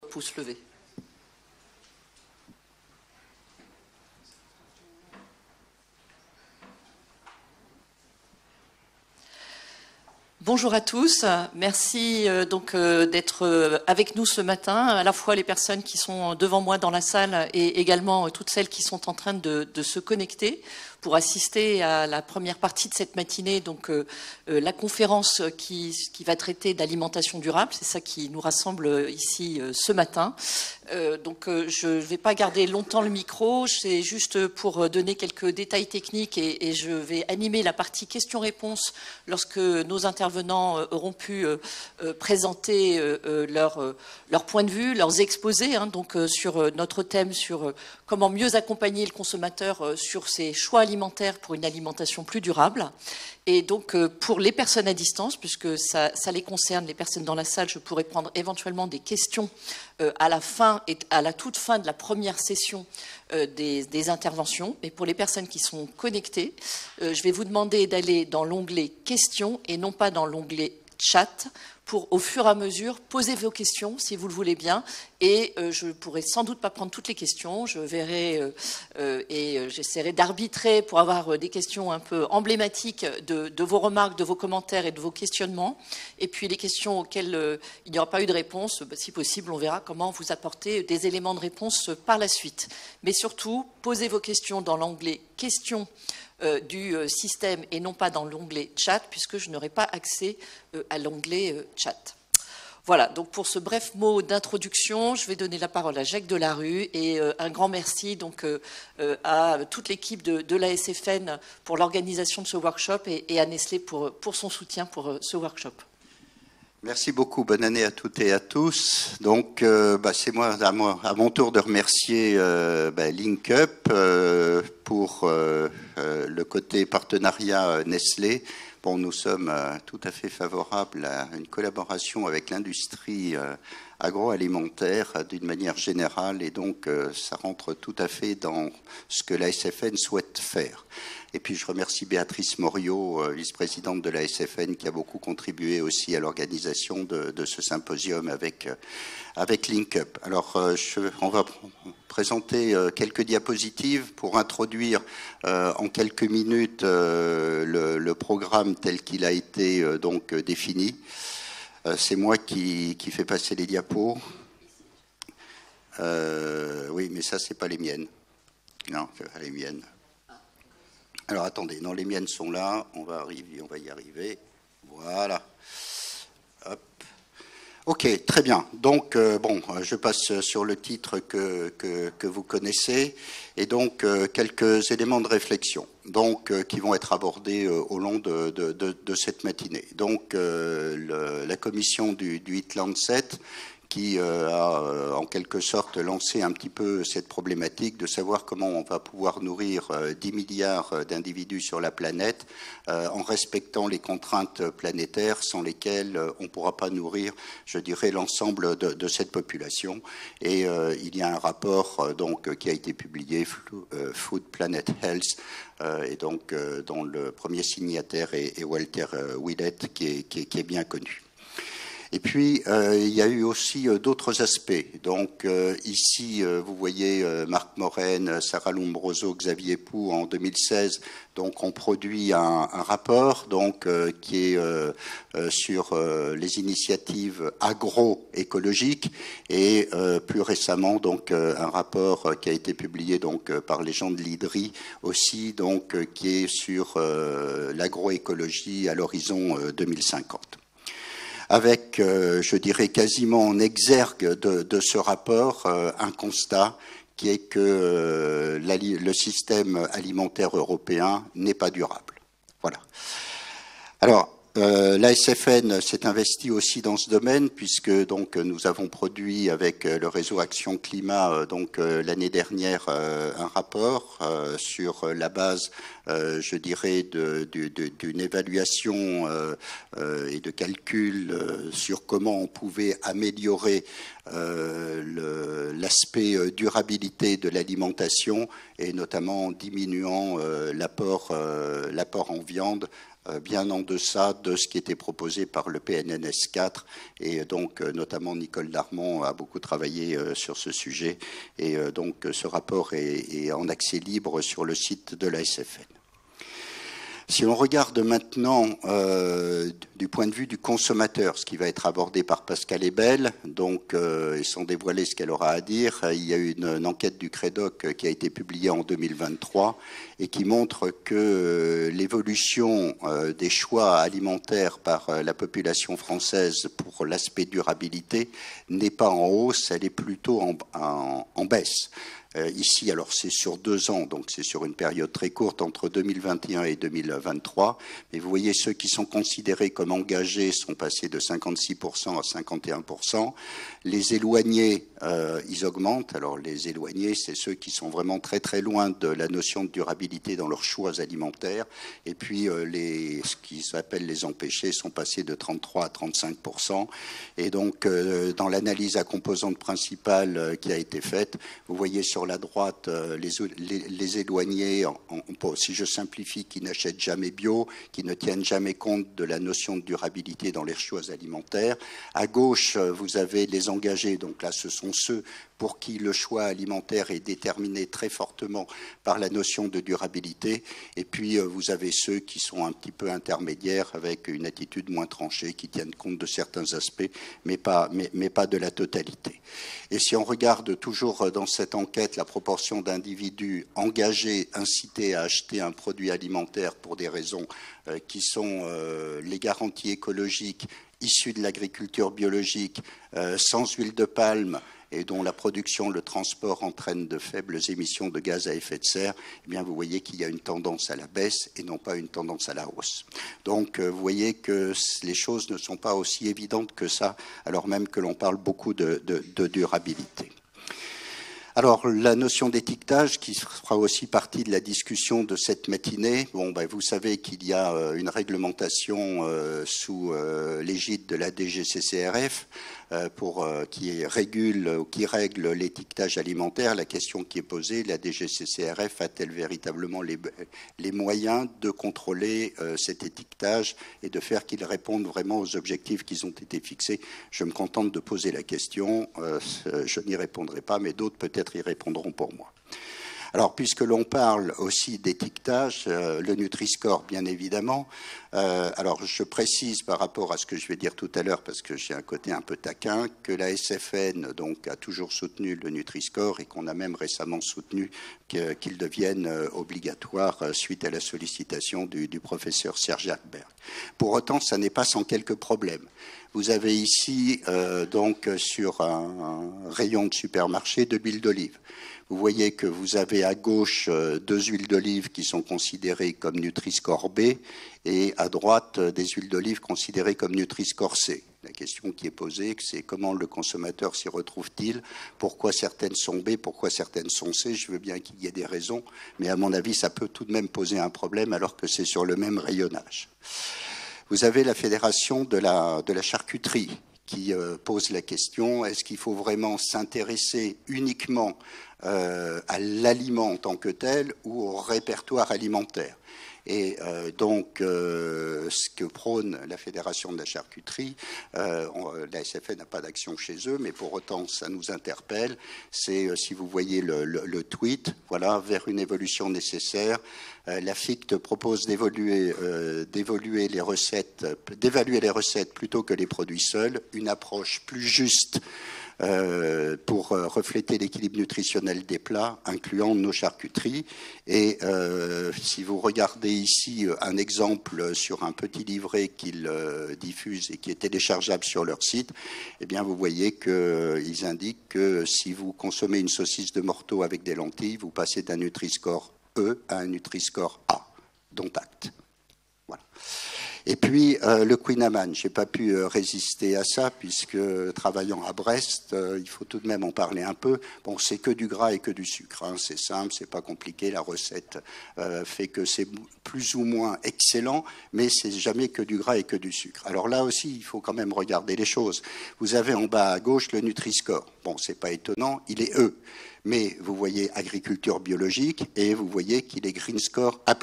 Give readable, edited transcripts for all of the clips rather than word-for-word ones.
pouce levé. Bonjour à tous, merci d'être avec nous ce matin, à la fois les personnes qui sont devant moi dans la salle et également toutes celles qui sont en train de se connecter pour assister à la première partie de cette matinée, la conférence qui va traiter d'alimentation durable, c'est ça qui nous rassemble ici ce matin. Je ne vais pas garder longtemps le micro, c'est juste pour donner quelques détails techniques et je vais animer la partie questions-réponses lorsque nos intervenants auront pu présenter leur point de vue, leurs exposés, sur notre thème, sur comment mieux accompagner le consommateur sur ses choix alimentaires pour une alimentation plus durable. Et donc, pour les personnes à distance, puisque ça les concerne, les personnes dans la salle, je pourrais prendre éventuellement des questions à la fin et à la toute fin de la première session des interventions. Mais pour les personnes qui sont connectées, je vais vous demander d'aller dans l'onglet « Questions » et non pas dans l'onglet « Chat » pour, au fur et à mesure, poser vos questions, si vous le voulez bien. Et je ne pourrai sans doute pas prendre toutes les questions. Je verrai et j'essaierai d'arbitrer pour avoir des questions un peu emblématiques de vos remarques, de vos commentaires et de vos questionnements. Et puis les questions auxquelles il n'y aura pas eu de réponse, si possible, on verra comment vous apporter des éléments de réponse par la suite. Mais surtout, posez vos questions dans l'onglet « Questions » du système et non pas dans l'onglet chat, puisque je n'aurai pas accès à l'onglet chat. Voilà, donc pour ce bref mot d'introduction, je vais donner la parole à Jacques Delarue et un grand merci à toute l'équipe de l'ASFN pour l'organisation de ce workshop et à Nestlé pour son soutien pour ce workshop. Merci beaucoup, bonne année à toutes et à tous. Donc, c'est à mon tour de remercier LinkUp pour le côté partenariat Nestlé. Bon, nous sommes tout à fait favorables à une collaboration avec l'industrie agroalimentaire d'une manière générale et donc ça rentre tout à fait dans ce que l'ASFN souhaite faire. Et puis je remercie Béatrice Morio, vice-présidente de l'ASFN, qui a beaucoup contribué aussi à l'organisation de ce symposium avec LinkUp. Alors on va présenter quelques diapositives pour introduire en quelques minutes le programme tel qu'il a été défini. C'est moi qui fais passer les diapos. Oui, mais ça, c'est pas les miennes. Non, c'est pas les miennes. Alors, attendez, non, les miennes sont là. On va y arriver. Voilà. Hop. Ok, très bien. Donc, je passe sur le titre que vous connaissez. Et donc, quelques éléments de réflexion qui vont être abordés au long de cette matinée. Donc, la commission du Eat Lancet qui a en quelque sorte lancé un petit peu cette problématique de savoir comment on va pouvoir nourrir 10 milliards d'individus sur la planète en respectant les contraintes planétaires sans lesquelles on ne pourra pas nourrir, je dirais, l'ensemble de cette population. Et il y a un rapport qui a été publié, Food Planet Health, et donc dont le premier signataire est Walter Willett, qui est bien connu. Et puis, il y a eu aussi d'autres aspects. Donc, ici, vous voyez Marc Morène, Sarah Lombroso, Xavier Pou, en 2016, ont produit un rapport qui est sur les initiatives agroécologiques et plus récemment, un rapport qui a été publié par les gens de l'IDRI aussi, qui est sur l'agroécologie à l'horizon 2050. Avec, je dirais, quasiment en exergue de ce rapport, un constat qui est que le système alimentaire européen n'est pas durable. Voilà. Alors, l'ASFN s'est investi aussi dans ce domaine puisque nous avons produit avec le réseau Action Climat l'année dernière un rapport sur la base, je dirais, d'une évaluation et de calcul sur comment on pouvait améliorer l'aspect durabilité de l'alimentation et notamment en diminuant l'apport en viande bien en deçà de ce qui était proposé par le PNNS 4 et donc notamment Nicole Darmon a beaucoup travaillé sur ce sujet et donc ce rapport est en accès libre sur le site de la SFN. Si on regarde maintenant du point de vue du consommateur, ce qui va être abordé par Pascal Ebel, donc et sans dévoiler ce qu'elle aura à dire, il y a eu une enquête du Crédoc qui a été publiée en 2023 et qui montre que l'évolution des choix alimentaires par la population française pour l'aspect durabilité n'est pas en hausse, elle est plutôt en baisse. Ici, alors c'est sur 2 ans, donc c'est sur une période très courte entre 2021 et 2023. Mais vous voyez, ceux qui sont considérés comme engagés sont passés de 56% à 51%. Les éloignés, ils augmentent. Alors les éloignés, c'est ceux qui sont vraiment très très loin de la notion de durabilité dans leurs choix alimentaires. Et puis ce qui s'appelle les empêchés sont passés de 33 à 35%. Et donc dans l'analyse à composantes principales qui a été faite, vous voyez sur la droite les éloignés, si je simplifie, qui n'achètent jamais bio, qui ne tiennent jamais compte de la notion de durabilité dans les choix alimentaires. À gauche, vous avez les engagés, donc là ce sont ceux pour qui le choix alimentaire est déterminé très fortement par la notion de durabilité. Et puis, vous avez ceux qui sont un petit peu intermédiaires avec une attitude moins tranchée, qui tiennent compte de certains aspects, mais pas de la totalité. Et si on regarde toujours dans cette enquête la proportion d'individus engagés, incités à acheter un produit alimentaire pour des raisons qui sont les garanties écologiques issues de l'agriculture biologique, sans huile de palme, et dont la production, le transport entraîne de faibles émissions de gaz à effet de serre, eh bien vous voyez qu'il y a une tendance à la baisse et non pas une tendance à la hausse. Donc vous voyez que les choses ne sont pas aussi évidentes que ça, alors même que l'on parle beaucoup de durabilité. Alors, la notion d'étiquetage qui fera aussi partie de la discussion de cette matinée. Bon, vous savez qu'il y a une réglementation sous l'égide de la DGCCRF qui règle l'étiquetage alimentaire. La question qui est posée, la DGCCRF a-t-elle véritablement les moyens de contrôler cet étiquetage et de faire qu'il réponde vraiment aux objectifs qui ont été fixés? Je me contente de poser la question. Je n'y répondrai pas, mais d'autres peut-être y répondront pour moi. Alors, puisque l'on parle aussi d'étiquetage, le Nutri-Score, bien évidemment. Alors, je précise par rapport à ce que je vais dire tout à l'heure, parce que j'ai un côté un peu taquin, que la SFN donc, a toujours soutenu le Nutri-Score et qu'on a même récemment soutenu qu'il devienne obligatoire suite à la sollicitation du professeur Serge Ackberg. Pour autant, ça n'est pas sans quelques problèmes. Vous avez ici, donc, sur un rayon de supermarché, de l'huile d'olive. Vous voyez que vous avez à gauche 2 huiles d'olive qui sont considérées comme Nutri-Score B et à droite des huiles d'olive considérées comme Nutri-Score C. La question qui est posée, c'est comment le consommateur s'y retrouve-t-il? Pourquoi certaines sont B? Pourquoi certaines sont C? Je veux bien qu'il y ait des raisons, mais à mon avis, ça peut tout de même poser un problème alors que c'est sur le même rayonnage. Vous avez la Fédération de la charcuterie qui pose la question, est-ce qu'il faut vraiment s'intéresser uniquement à l'aliment en tant que tel ou au répertoire alimentaire? Et donc, ce que prône la Fédération de la charcuterie, la SFN n'a pas d'action chez eux, mais pour autant, ça nous interpelle. C'est, si vous voyez le tweet, voilà, vers une évolution nécessaire. La FICT propose d'évaluer les recettes plutôt que les produits seuls, une approche plus juste pour refléter l'équilibre nutritionnel des plats, incluant nos charcuteries. Et si vous regardez ici un exemple sur un petit livret qu'ils diffusent et qui est téléchargeable sur leur site, eh bien vous voyez qu'ils indiquent que si vous consommez une saucisse de morteau avec des lentilles, vous passez d'un Nutri-Score E à un Nutri-Score A, dont acte. Voilà. Et puis, le Queen Amman, je n'ai pas pu résister à ça, puisque travaillant à Brest, il faut tout de même en parler un peu. Bon, c'est que du gras et que du sucre, hein. C'est simple, c'est pas compliqué. La recette fait que c'est plus ou moins excellent, mais c'est jamais que du gras et que du sucre. Alors là aussi, il faut quand même regarder les choses. Vous avez en bas à gauche le Nutri-Score. Bon, c'est pas étonnant, il est E. Mais vous voyez agriculture biologique et vous voyez qu'il est Green Score A+.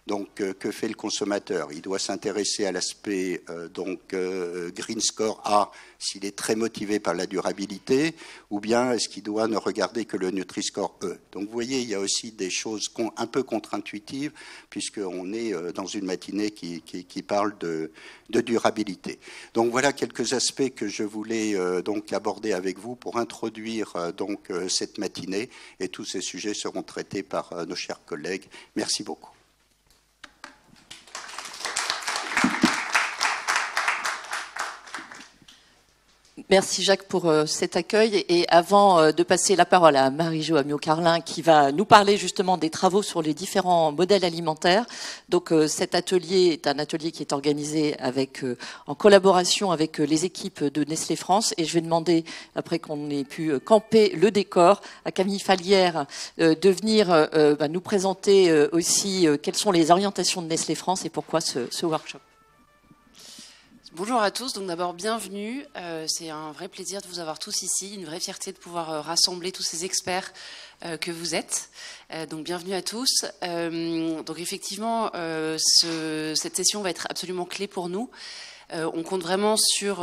Donc, que fait le consommateur? Il doit s'intéresser à l'aspect Green Score A, s'il est très motivé par la durabilité, ou bien est-ce qu'il doit ne regarder que le Nutri-Score E? Donc, vous voyez, il y a aussi des choses un peu contre-intuitives, puisqu'on est dans une matinée qui parle de durabilité. Donc, voilà quelques aspects que je voulais donc aborder avec vous pour introduire cette matinée, et tous ces sujets seront traités par nos chers collègues. Merci beaucoup. Merci Jacques pour cet accueil. Et avant de passer la parole à Marie-Jo Amiot-Carlin qui va nous parler justement des travaux sur les différents modèles alimentaires. Donc cet atelier est un atelier qui est organisé en collaboration avec les équipes de Nestlé France. Et je vais demander, après qu'on ait pu camper le décor, à Camille Fallière de venir nous présenter aussi quelles sont les orientations de Nestlé France et pourquoi ce workshop. Bonjour à tous, donc d'abord bienvenue, c'est un vrai plaisir de vous avoir tous ici, une vraie fierté de pouvoir rassembler tous ces experts que vous êtes, donc bienvenue à tous. Donc effectivement, cette session va être absolument clé pour nous. On compte vraiment sur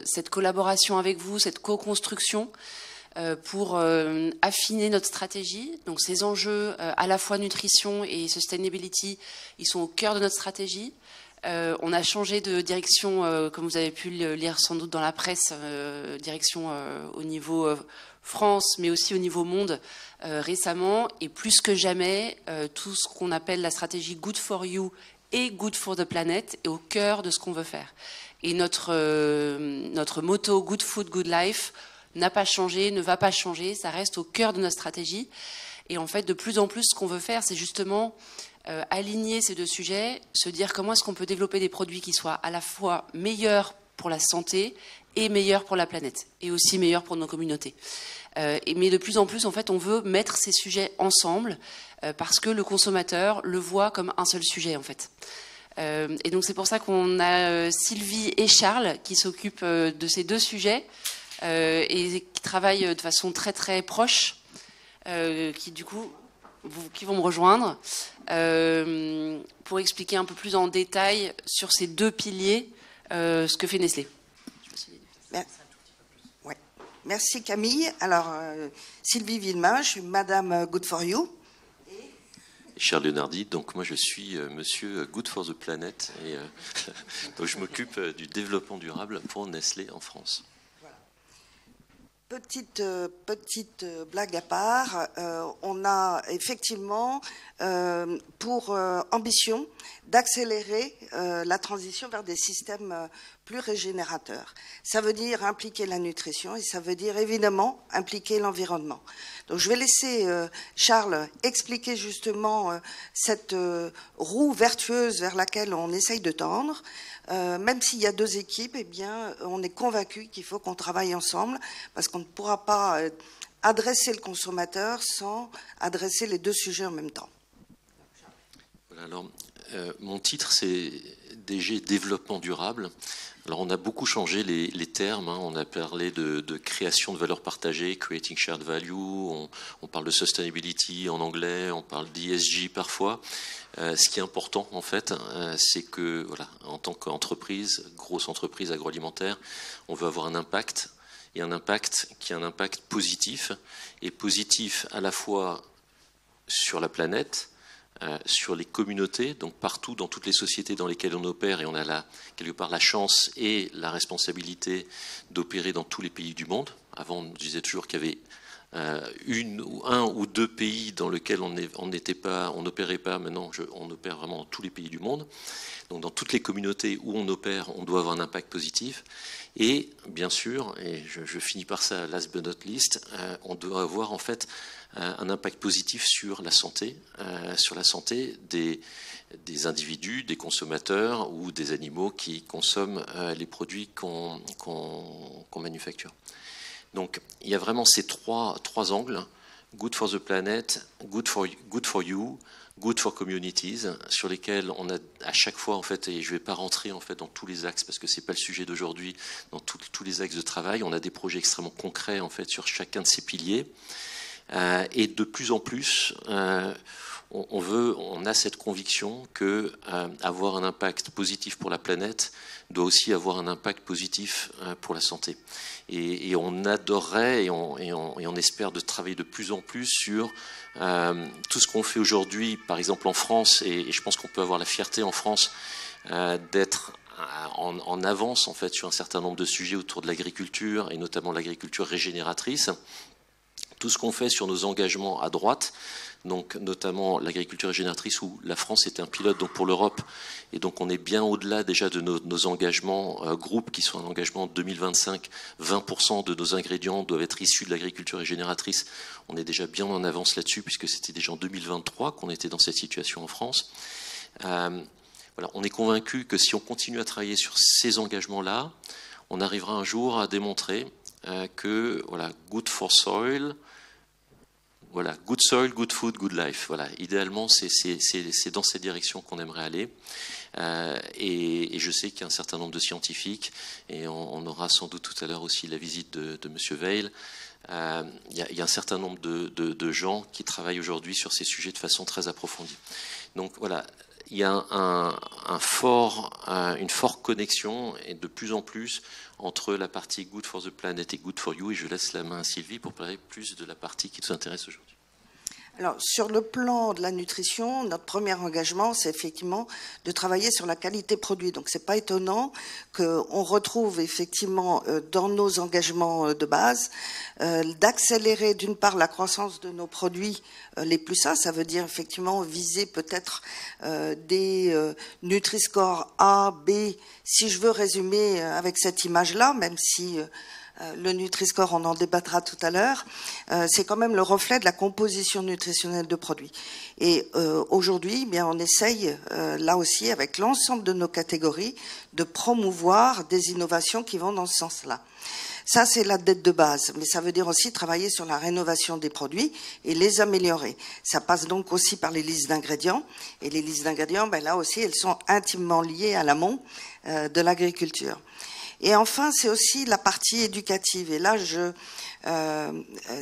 cette collaboration avec vous, cette co-construction pour affiner notre stratégie. Donc ces enjeux à la fois nutrition et sustainability, ils sont au cœur de notre stratégie. On a changé de direction, comme vous avez pu le lire sans doute dans la presse, direction au niveau France, mais aussi au niveau monde récemment. Et plus que jamais, tout ce qu'on appelle la stratégie Good for You et Good for the Planet est au cœur de ce qu'on veut faire. Et notre motto Good Food, Good Life n'a pas changé, ne va pas changer, ça reste au cœur de notre stratégie. Et en fait, de plus en plus, ce qu'on veut faire, c'est justement aligner ces deux sujets, se dire comment est-ce qu'on peut développer des produits qui soient à la fois meilleurs pour la santé et meilleurs pour la planète, et aussi meilleurs pour nos communautés. Mais de plus en plus, en fait, on veut mettre ces sujets ensemble parce que le consommateur le voit comme un seul sujet, en fait. Et donc c'est pour ça qu'on a Sylvie et Charles qui s'occupent de ces deux sujets et qui travaillent de façon très très proche, qui du coup qui vont me rejoindre pour expliquer un peu plus en détail sur ces deux piliers ce que fait Nestlé. Ouais. Merci Camille. Alors, Sylvie Villemain, je suis Madame Good for You. Charles Leonardi, donc moi je suis Monsieur Good for the Planet et donc je m'occupe du développement durable pour Nestlé en France. Petite blague à part, on a effectivement pour ambition d'accélérer la transition vers des systèmes plus régénérateurs. Ça veut dire impliquer la nutrition et ça veut dire évidemment impliquer l'environnement. Donc je vais laisser Charles expliquer justement cette roue vertueuse vers laquelle on essaye de tendre. Même s'il y a deux équipes, eh bien, on est convaincu qu'il faut qu'on travaille ensemble parce qu'on ne pourra pas adresser le consommateur sans adresser les deux sujets en même temps. Voilà, alors, mon titre, c'est DG Développement durable. Alors, on a beaucoup changé les termes. Hein. On a parlé de création de valeur partagée, creating shared value. On parle de sustainability en anglais. On parle d'ESG parfois. Ce qui est important, en fait, c'est que, voilà, en tant qu'entreprise, grosse entreprise agroalimentaire, on veut avoir un impact, et un impact qui est un impact positif, et positif à la fois sur la planète, sur les communautés, donc partout dans toutes les sociétés dans lesquelles on opère, et on a quelque part la chance et la responsabilité d'opérer dans tous les pays du monde. Avant, on disait toujours qu'il y avait un ou deux pays dans lesquels on n'opérait pas. Maintenant, on opère vraiment dans tous les pays du monde. Donc, dans toutes les communautés où on opère, on doit avoir un impact positif. Et bien sûr, et je finis par ça, last but not least, on doit avoir en fait un impact positif sur la santé des individus, des consommateurs ou des animaux qui consomment les produits qu'on manufacture. Donc, il y a vraiment ces trois angles, good for the planet, good for you, good for communities, sur lesquels on a à chaque fois, en fait, et je ne vais pas rentrer en fait dans tous les axes parce que c'est pas le sujet d'aujourd'hui, dans tous les axes de travail, on a des projets extrêmement concrets en fait sur chacun de ces piliers. Et de plus en plus, on a cette conviction que avoir un impact positif pour la planète doit aussi avoir un impact positif pour la santé. Et on adorerait et on espère de travailler de plus en plus sur tout ce qu'on fait aujourd'hui, par exemple en France, et je pense qu'on peut avoir la fierté en France d'être en avance en fait sur un certain nombre de sujets autour de l'agriculture et notamment l'agriculture régénératrice. Tout ce qu'on fait sur nos engagements à droite, donc notamment l'agriculture régénératrice où la France était un pilote donc pour l'Europe, et donc on est bien au-delà déjà de nos engagements groupes qui sont un engagement 2025, 20% de nos ingrédients doivent être issus de l'agriculture régénératrice. On est déjà bien en avance là-dessus puisque c'était déjà en 2023 qu'on était dans cette situation en France. Voilà, on est convaincu que si on continue à travailler sur ces engagements-là, on arrivera un jour à démontrer que voilà, good for soil, voilà, good soil, good food, good life. Voilà, idéalement, c'est dans cette direction qu'on aimerait aller. Et je sais qu'il y a un certain nombre de scientifiques, et on aura sans doute tout à l'heure aussi la visite de Monsieur Veil. Il y a un certain nombre de gens qui travaillent aujourd'hui sur ces sujets de façon très approfondie. Donc voilà, il y a une forte connexion, et de plus en plus, entre la partie good for the planet et good for you, et je laisse la main à Sylvie pour parler plus de la partie qui nous intéresse aujourd'hui. Alors, sur le plan de la nutrition, notre premier engagement, c'est effectivement de travailler sur la qualité produit. Donc, c'est pas étonnant qu'on retrouve effectivement dans nos engagements de base d'accélérer d'une part la croissance de nos produits les plus sains. Ça veut dire effectivement viser peut-être des Nutri-Score A, B, si je veux résumer avec cette image-là, même si le Nutri-Score, on en débattra tout à l'heure, c'est quand même le reflet de la composition nutritionnelle de produits. Et aujourd'hui, bien, on essaye, là aussi, avec l'ensemble de nos catégories, de promouvoir des innovations qui vont dans ce sens-là. Ça, c'est la dette de base, mais ça veut dire aussi travailler sur la rénovation des produits et les améliorer. Ça passe donc aussi par les listes d'ingrédients, et les listes d'ingrédients, ben là aussi, elles sont intimement liées à l'amont de l'agriculture. Et enfin, c'est aussi la partie éducative. Et là, je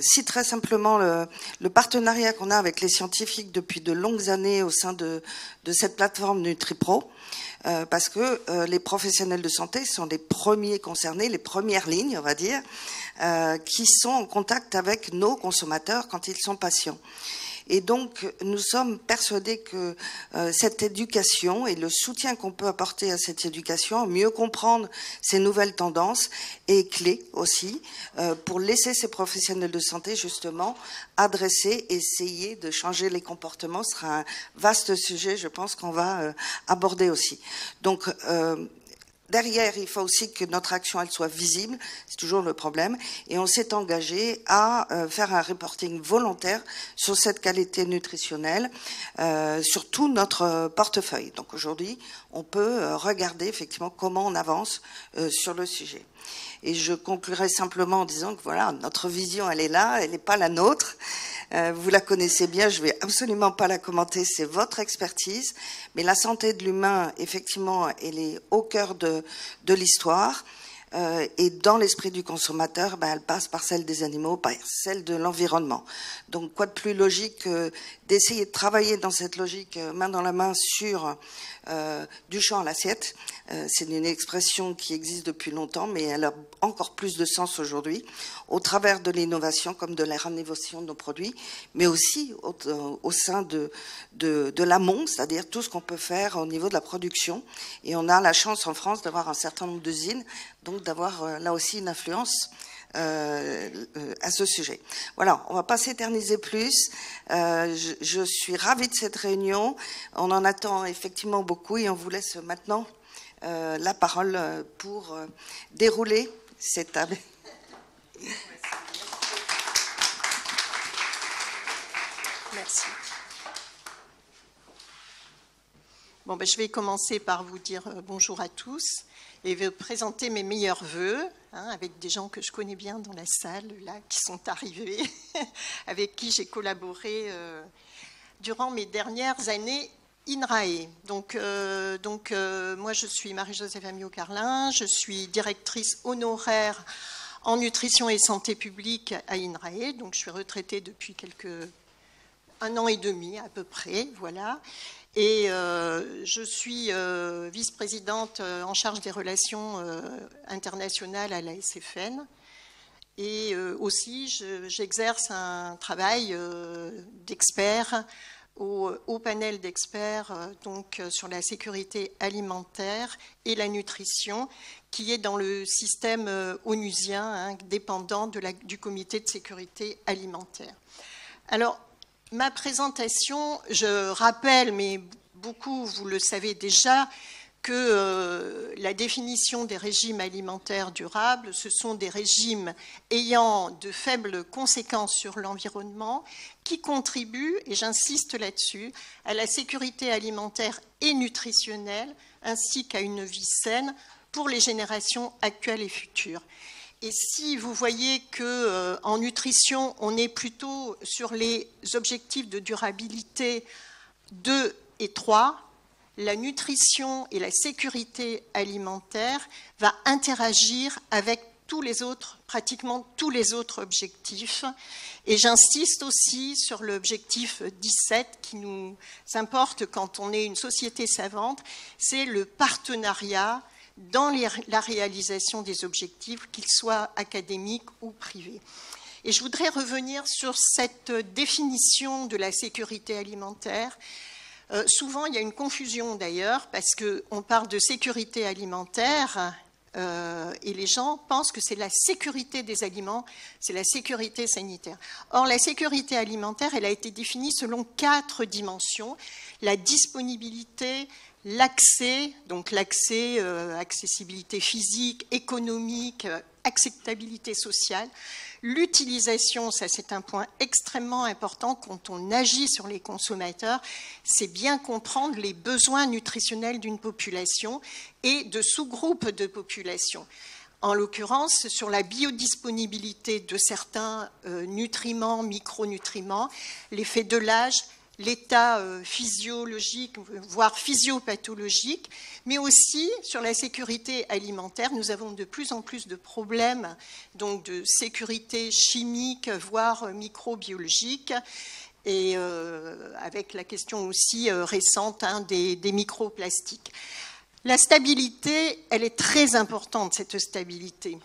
citerai simplement le partenariat qu'on a avec les scientifiques depuis de longues années au sein de cette plateforme NutriPro, parce que les professionnels de santé sont les premiers concernés, les premières lignes, on va dire, qui sont en contact avec nos consommateurs quand ils sont patients. Et donc, nous sommes persuadés que cette éducation et le soutien qu'on peut apporter à cette éducation, mieux comprendre ces nouvelles tendances, est clé aussi pour laisser ces professionnels de santé justement adresser, essayer de changer les comportements. Ce sera un vaste sujet, je pense, qu'on va aborder aussi. Donc, derrière, il faut aussi que notre action elle soit visible, c'est toujours le problème, et on s'est engagé à faire un reporting volontaire sur cette qualité nutritionnelle, sur tout notre portefeuille. Donc aujourd'hui, on peut regarder effectivement comment on avance sur le sujet. Et je conclurai simplement en disant que voilà, notre vision, elle est là, elle n'est pas la nôtre. Vous la connaissez bien, je ne vais absolument pas la commenter, c'est votre expertise. Mais la santé de l'humain, effectivement, elle est au cœur de l'histoire. Et dans l'esprit du consommateur, ben, elle passe par celle des animaux, par celle de l'environnement. Donc, quoi de plus logique que d'essayer de travailler dans cette logique main dans la main sur du champ à l'assiette. C'est une expression qui existe depuis longtemps, mais elle a encore plus de sens aujourd'hui, au travers de l'innovation comme de la rénovation de nos produits, mais aussi au sein de l'amont, c'est-à-dire tout ce qu'on peut faire au niveau de la production. Et on a la chance en France d'avoir un certain nombre d'usines, donc d'avoir là aussi une influence à ce sujet. Voilà, on va pas s'éterniser plus. Je suis ravie de cette réunion. On en attend effectivement beaucoup et on vous laisse maintenant la parole pour dérouler cette table. Merci. Bon, ben, je vais commencer par vous dire bonjour à tous et vous présenter mes meilleurs vœux, avec des gens que je connais bien dans la salle, là, qui sont arrivés, avec qui j'ai collaboré durant mes dernières années INRAE. Donc, moi, je suis Marie-Joseph Amiot-Carlin, je suis directrice honoraire en nutrition et santé publique à INRAE. Donc, je suis retraitée depuis 1 an et demi à peu près, voilà. Et je suis vice-présidente en charge des relations internationales à la SFN. Et aussi, j'exerce un travail d'expert au panel d'experts donc sur la sécurité alimentaire et la nutrition, qui est dans le système onusien, hein, dépendant du comité de sécurité alimentaire. Alors, ma présentation, je rappelle, mais beaucoup vous le savez déjà, que la définition des régimes alimentaires durables, ce sont des régimes ayant de faibles conséquences sur l'environnement, qui contribuent, et j'insiste là-dessus, à la sécurité alimentaire et nutritionnelle, ainsi qu'à une vie saine pour les générations actuelles et futures. Et si vous voyez qu'en nutrition, on est plutôt sur les objectifs de durabilité 2 et 3, la nutrition et la sécurité alimentaire va interagir avec pratiquement tous les autres objectifs. Et j'insiste aussi sur l'objectif 17 qui nous importe quand on est une société savante, c'est le partenariat dans la réalisation des objectifs, qu'ils soient académiques ou privés. Et je voudrais revenir sur cette définition de la sécurité alimentaire. Souvent, il y a une confusion d'ailleurs, parce qu'on parle de sécurité alimentaire et les gens pensent que c'est la sécurité des aliments, c'est la sécurité sanitaire. Or, la sécurité alimentaire, elle a été définie selon 4 dimensions. La disponibilité, l'accès, donc l'accès, accessibilité physique, économique, acceptabilité sociale. L'utilisation, ça c'est un point extrêmement important quand on agit sur les consommateurs, c'est bien comprendre les besoins nutritionnels d'une population et de sous-groupes de population. En l'occurrence, sur la biodisponibilité de certains nutriments, micronutriments, l'effet de l'âge, l'état physiologique, voire physiopathologique, mais aussi sur la sécurité alimentaire. Nous avons de plus en plus de problèmes donc de sécurité chimique, voire microbiologique, et avec la question aussi récente hein, des microplastiques. La stabilité, elle est très importante, cette stabilité.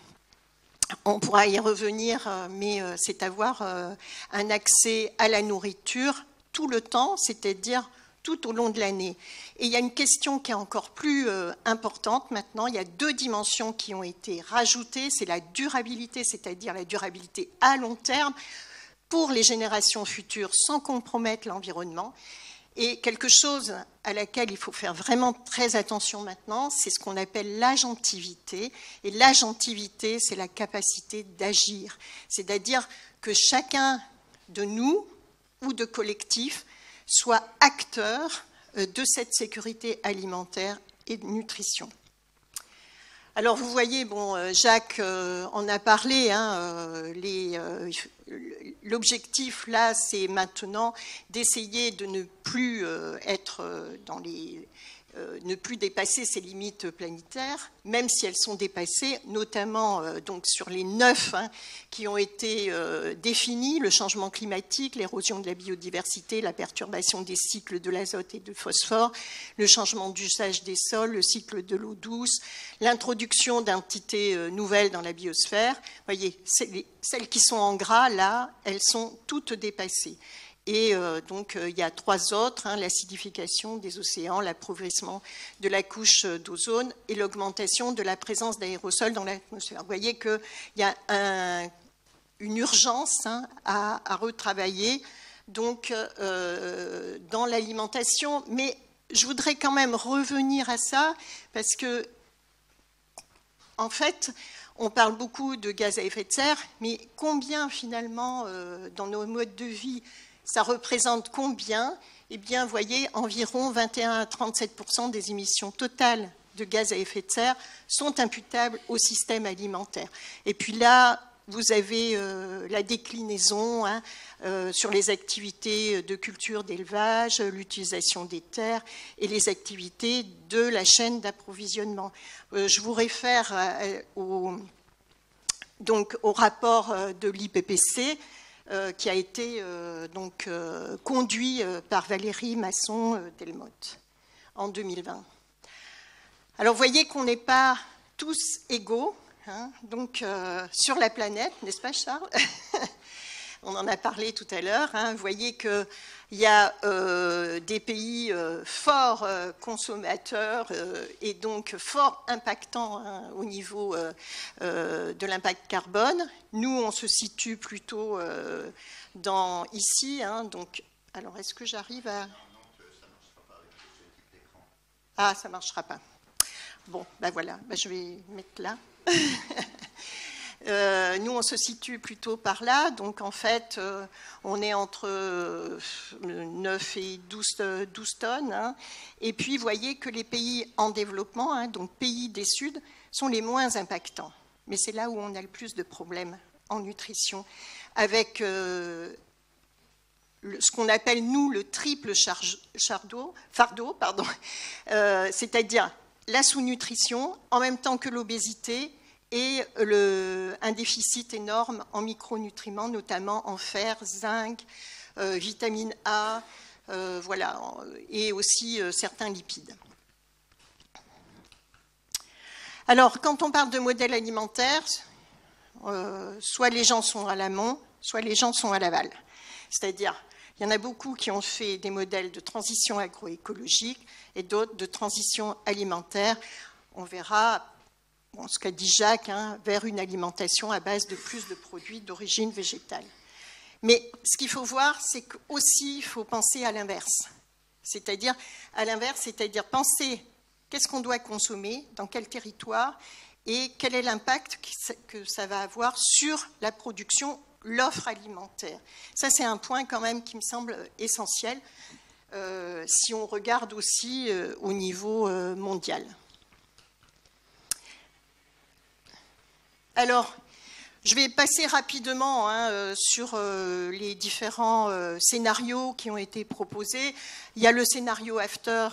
On pourra y revenir, mais c'est avoir un accès à la nourriture tout le temps, c'est-à-dire tout au long de l'année. Et il y a une question qui est encore plus importante maintenant. Il y a 2 dimensions qui ont été rajoutées. C'est la durabilité, c'est-à-dire la durabilité à long terme pour les générations futures sans compromettre l'environnement. Et quelque chose à laquelle il faut faire vraiment très attention maintenant, c'est ce qu'on appelle l'agentivité. Et l'agentivité, c'est la capacité d'agir. C'est-à-dire que chacun de nous ou de collectifs soit acteur de cette sécurité alimentaire et de nutrition. Alors vous voyez, bon, Jacques en a parlé, hein, l'objectif là, c'est maintenant d'essayer de ne plus être dans les ne plus dépasser ces limites planétaires, même si elles sont dépassées, notamment donc sur les 9 hein, qui ont été définis, le changement climatique, l'érosion de la biodiversité, la perturbation des cycles de l'azote et de phosphore, le changement d'usage des sols, le cycle de l'eau douce, l'introduction d'entités nouvelles dans la biosphère. Vous voyez, celles qui sont en gras, là, elles sont toutes dépassées. Et donc, il y a 3 autres, hein, l'acidification des océans, l'appauvrissement de la couche d'ozone et l'augmentation de la présence d'aérosols dans l'atmosphère. Vous voyez qu'il y a une urgence hein, à retravailler donc, dans l'alimentation. Mais je voudrais quand même revenir à ça parce que, en fait, on parle beaucoup de gaz à effet de serre, mais combien finalement, dans nos modes de vie, ça représente combien? Eh bien, vous voyez, environ 21 à 37% des émissions totales de gaz à effet de serre sont imputables au système alimentaire. Et puis là, vous avez la déclinaison hein, sur les activités de culture, d'élevage, l'utilisation des terres et les activités de la chaîne d'approvisionnement. Je vous réfère donc au rapport de l'IPPC qui a été conduit par Valérie Masson-Delmotte en 2020. Alors vous voyez qu'on n'est pas tous égaux sur la planète, n'est-ce pas Charles? On en a parlé tout à l'heure. Vous voyez qu'il y a des pays forts consommateurs et donc fort impactants au niveau de l'impact carbone. Nous, on se situe plutôt ici. Alors, est-ce que j'arrive à... Ah, ça ne marchera pas. Bon, ben voilà, je vais mettre là. Nous, on se situe plutôt par là, donc en fait, on est entre 9 et 12 tonnes. Et puis, vous voyez que les pays en développement, donc pays des Suds, sont les moins impactants. Mais c'est là où on a le plus de problèmes en nutrition, avec ce qu'on appelle, nous, le triple fardeau, c'est-à-dire la sous-nutrition, en même temps que l'obésité, et un déficit énorme en micronutriments, notamment en fer, zinc, vitamine A, voilà, et aussi certains lipides. Alors, quand on parle de modèle alimentaire, soit les gens sont à l'amont, soit les gens sont à l'aval. C'est-à-dire, il y en a beaucoup qui ont fait des modèles de transition agroécologique et d'autres de transition alimentaire. On verra ce qu'a dit Jacques, vers une alimentation à base de plus de produits d'origine végétale. Mais ce qu'il faut voir, c'est qu'aussi, il faut penser à l'inverse. C'est-à-dire penser qu'est-ce qu'on doit consommer, dans quel territoire, et quel est l'impact que ça va avoir sur la production, l'offre alimentaire. Ça, c'est un point quand même qui me semble essentiel, si on regarde aussi au niveau mondial. Alors, je vais passer rapidement sur les différents scénarios qui ont été proposés. Il y a le scénario after,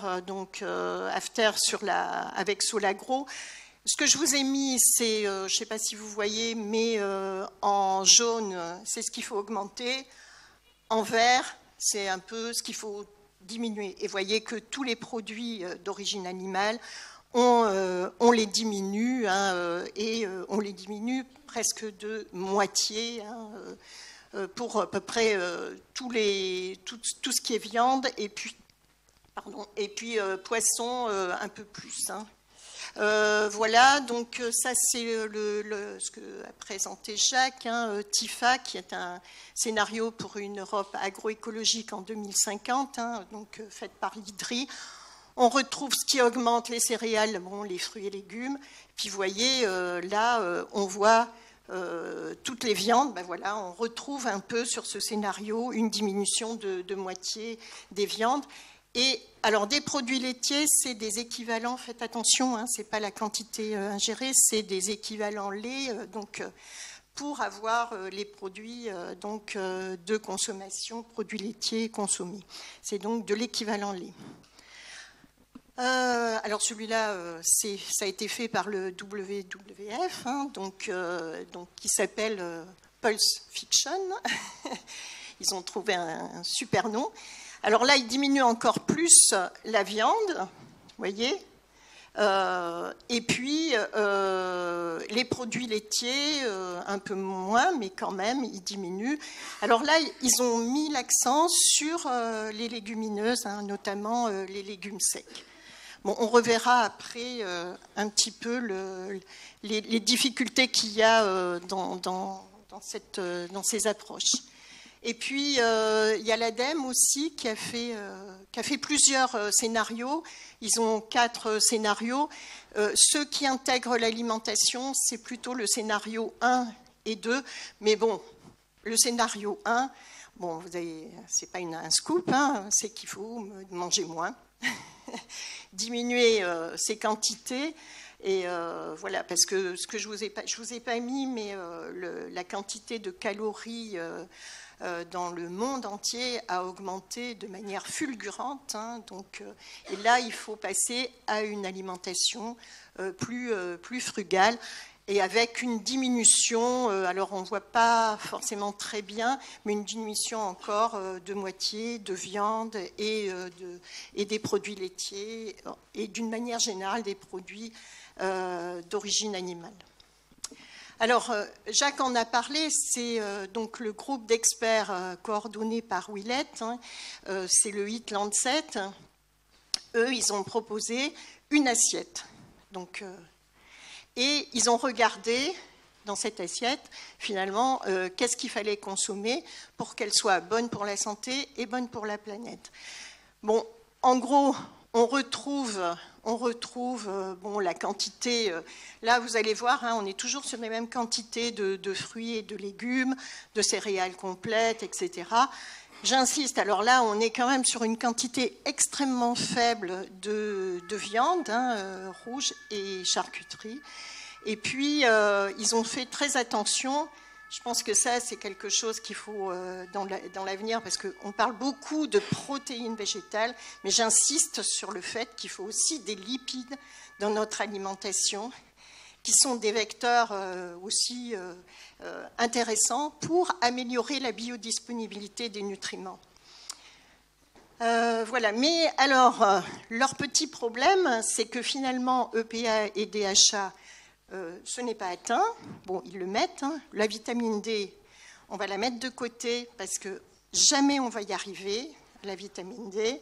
avec Solagro. Ce que je vous ai mis, c'est, je ne sais pas si vous voyez, mais en jaune, c'est ce qu'il faut augmenter. En vert, c'est un peu ce qu'il faut diminuer. Et vous voyez que tous les produits d'origine animale, on les diminue, et on les diminue presque de moitié pour à peu près tout ce qui est viande et puis poisson un peu plus. Voilà, donc ça c'est ce que a présenté Jacques, TIFA, qui est un scénario pour une Europe agroécologique en 2050, donc faite par l'IDRI. On retrouve ce qui augmente les céréales, les fruits et légumes. Puis vous voyez, là, on voit toutes les viandes. Ben voilà, on retrouve un peu sur ce scénario une diminution de moitié des viandes. Et alors, des produits laitiers, c'est des équivalents, faites attention, ce n'est pas la quantité ingérée, c'est des équivalents lait, pour avoir les produits de consommation, produits laitiers consommés. C'est donc de l'équivalent lait. Alors celui-là, ça a été fait par le WWF, qui s'appelle Pulse Fiction. Ils ont trouvé un super nom. Alors là, ils diminuent encore plus la viande, vous voyez, et puis les produits laitiers, un peu moins, mais quand même, ils diminuent. Alors là, ils ont mis l'accent sur les légumineuses, notamment les légumes secs. Bon, on reverra après un petit peu les difficultés qu'il y a dans ces approches. Et puis, il y a l'ADEME aussi qui a fait plusieurs scénarios. Ils ont 4 scénarios. Ceux qui intègrent l'alimentation, c'est plutôt le scénario 1 et 2. Mais bon, le scénario 1, c'est pas un scoop, c'est qu'il faut manger moins. Diminuer ces quantités et voilà, parce que ce que je vous ai pas mis, mais la quantité de calories dans le monde entier a augmenté de manière fulgurante, et là il faut passer à une alimentation plus frugale. et avec une diminution, alors on ne voit pas forcément très bien, mais une diminution encore de moitié de viande et des produits laitiers et d'une manière générale des produits d'origine animale. Alors, Jacques en a parlé, c'est donc le groupe d'experts coordonné par Willett, hein, c'est le HIT Lancet. Eux, ils ont proposé une assiette. Donc, et ils ont regardé dans cette assiette, finalement, qu'est-ce qu'il fallait consommer pour qu'elle soit bonne pour la santé et bonne pour la planète. Bon, en gros, on retrouve bon, la quantité, là vous allez voir, hein, on est toujours sur les mêmes quantités de fruits et de légumes, de céréales complètes, etc. J'insiste, alors là on est quand même sur une quantité extrêmement faible de viande, hein, rouge et charcuterie. Et puis ils ont fait très attention. Je pense que ça, c'est quelque chose qu'il faut dans l'avenir, parce qu'on parle beaucoup de protéines végétales, mais j'insiste sur le fait qu'il faut aussi des lipides dans notre alimentation, qui sont des vecteurs aussi intéressants pour améliorer la biodisponibilité des nutriments. Voilà, mais alors, leur petit problème, c'est que finalement, EPA et DHA, ce n'est pas atteint. Bon, ils le mettent. Hein. La vitamine D, on va la mettre de côté parce que jamais on va y arriver, la vitamine D,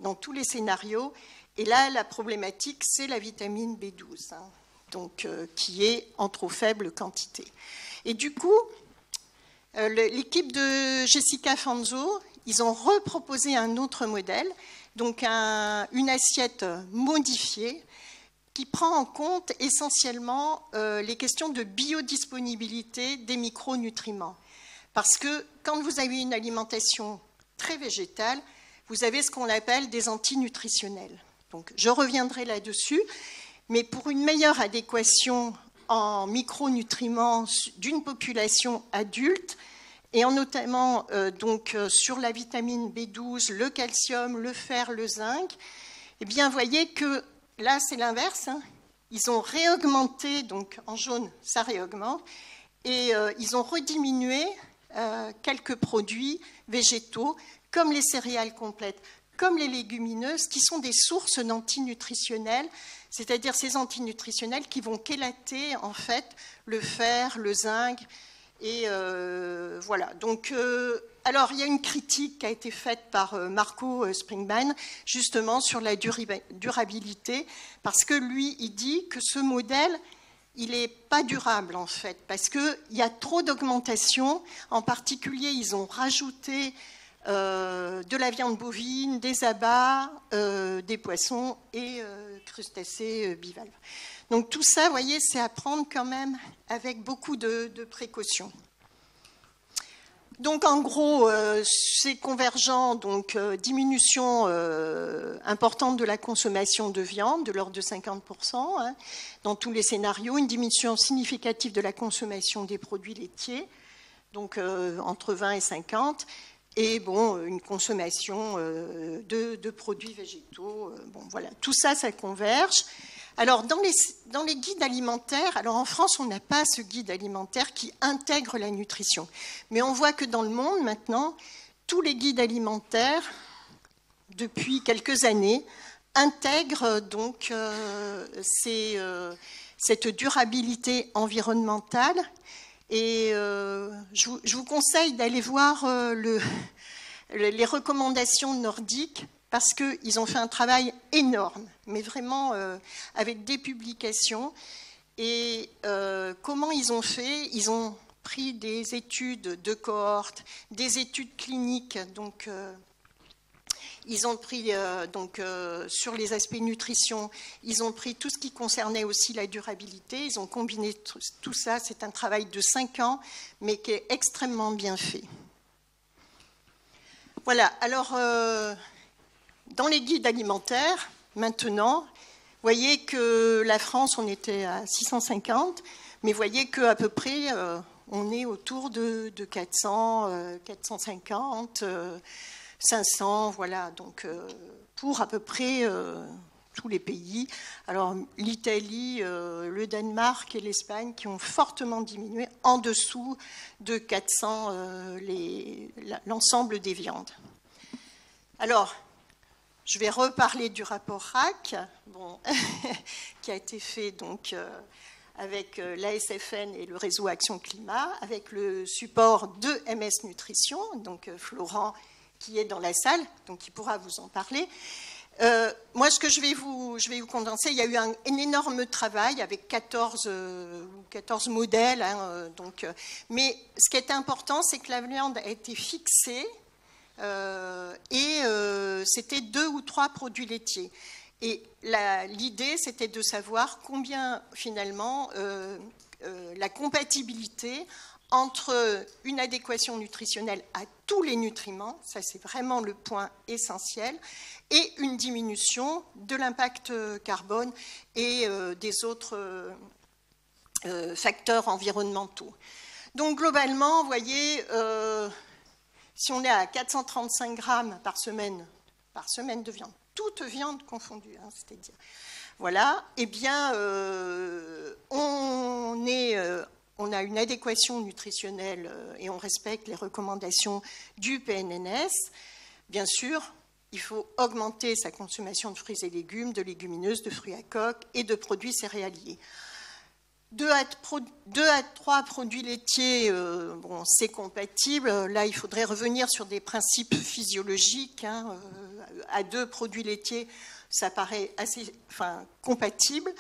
dans tous les scénarios. Et là, la problématique, c'est la vitamine B12, hein, donc, qui est en trop faible quantité. Et du coup, l'équipe de Jessica Fanzo, ils ont reproposé un autre modèle, donc une assiette modifiée, qui prend en compte essentiellement les questions de biodisponibilité des micronutriments. Parce que quand vous avez une alimentation très végétale, vous avez ce qu'on appelle des antinutritionnels. Donc, je reviendrai là-dessus, mais pour une meilleure adéquation en micronutriments d'une population adulte, et en notamment donc, sur la vitamine B12, le calcium, le fer, le zinc, eh bien, vous voyez que là, c'est l'inverse. Hein. Ils ont réaugmenté, donc en jaune, ça réaugmente, et ils ont rediminué quelques produits végétaux, comme les céréales complètes, comme les légumineuses, qui sont des sources d'antinutritionnels, c'est-à-dire ces antinutritionnels qui vont chélater, en fait, le fer, le zinc, et voilà. Donc, alors, il y a une critique qui a été faite par Marco Springman, justement, sur la durabilité, parce que lui, il dit que ce modèle, il n'est pas durable, en fait, parce qu'il y a trop d'augmentation. En particulier, ils ont rajouté de la viande bovine, des abats, des poissons et crustacés bivalves. Donc, tout ça, vous voyez, c'est à prendre quand même avec beaucoup de précautions. Donc, en gros, c'est convergent, donc diminution importante de la consommation de viande, de l'ordre de 50%, hein, dans tous les scénarios, une diminution significative de la consommation des produits laitiers, donc entre 20 et 50, et bon, une consommation de produits végétaux. Bon, voilà, tout ça, ça converge. Alors, dans les guides alimentaires, alors en France, on n'a pas ce guide alimentaire qui intègre la nutrition. Mais on voit que dans le monde, maintenant, tous les guides alimentaires, depuis quelques années, intègrent donc cette durabilité environnementale. Et je vous conseille d'aller voir les recommandations nordiques, parce qu'ils ont fait un travail énorme, mais vraiment avec des publications. Et comment ils ont fait? Ils ont pris des études de cohorte, des études cliniques, donc ils ont pris sur les aspects nutrition, ils ont pris tout ce qui concernait aussi la durabilité, ils ont combiné tout ça. C'est un travail de 5 ans, mais qui est extrêmement bien fait. Voilà, alors... dans les guides alimentaires, maintenant, vous voyez que la France, on était à 650, mais vous voyez qu'à peu près, on est autour de 400, 450, 500, voilà, donc pour à peu près tous les pays. Alors l'Italie, le Danemark et l'Espagne qui ont fortement diminué en dessous de 400 l'ensemble des viandes. Alors, je vais reparler du rapport RAC, bon, qui a été fait donc avec l'ASFN et le réseau Action Climat, avec le support de MS Nutrition, donc Florent qui est dans la salle, donc il pourra vous en parler. Moi, ce que je vais vous condenser, il y a eu un énorme travail avec 14 modèles. Hein, mais ce qui est important, c'est que la viande a été fixée et c'était 2 ou 3 produits laitiers. Et l'idée, c'était de savoir combien, finalement, la compatibilité entre une adéquation nutritionnelle à tous les nutriments, ça c'est vraiment le point essentiel, et une diminution de l'impact carbone et des autres facteurs environnementaux. Donc globalement, vous voyez, si on est à 435 grammes par semaine de viande, toute viande confondue, hein, c'est-à-dire, voilà, eh bien, on a une adéquation nutritionnelle et on respecte les recommandations du PNNS. Bien sûr, il faut augmenter sa consommation de fruits et légumes, de légumineuses, de fruits à coque et de produits céréaliers. 2 à 3 produits laitiers, bon, c'est compatible. Là, il faudrait revenir sur des principes physiologiques. Hein. À 2 produits laitiers, ça paraît assez compatible.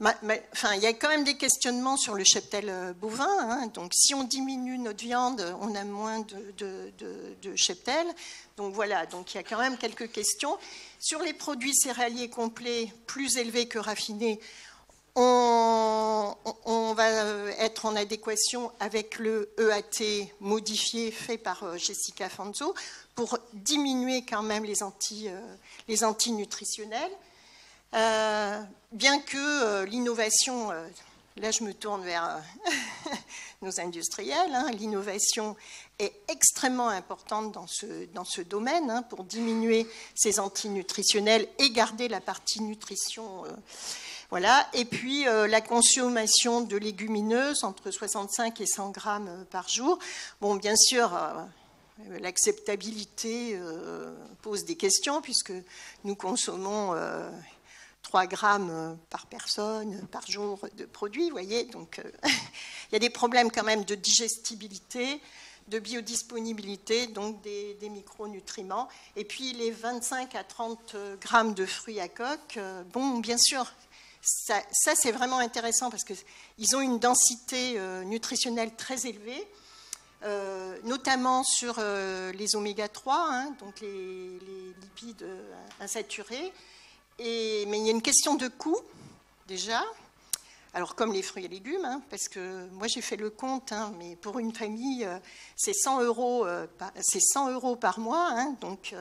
Il y a quand même des questionnements sur le cheptel bovin. Hein. Donc, si on diminue notre viande, on a moins de cheptel. Donc, voilà. Donc, il y a quand même quelques questions. Sur les produits céréaliers complets, plus élevés que raffinés, on va être en adéquation avec le EAT modifié fait par Jessica Fanzo pour diminuer quand même les antinutritionnels. Bien que l'innovation, là je me tourne vers nos industriels, hein, l'innovation est extrêmement importante dans ce domaine hein, pour diminuer ces antinutritionnels et garder la partie nutrition. Voilà. Et puis la consommation de légumineuses entre 65 et 100 grammes par jour. Bon, bien sûr, l'acceptabilité pose des questions puisque nous consommons 3 grammes par personne, par jour de produits, vous voyez. Donc, il y a des problèmes quand même de digestibilité, de biodisponibilité, donc des micronutriments. Et puis, les 25 à 30 grammes de fruits à coque, bon, bien sûr, ça c'est vraiment intéressant parce qu'ils ont une densité nutritionnelle très élevée, notamment sur les oméga 3, hein, donc les lipides insaturés. Mais il y a une question de coût, déjà. Alors, comme les fruits et légumes, hein, parce que moi, j'ai fait le compte, hein, mais pour une famille, c'est 100 € par mois. Hein, donc,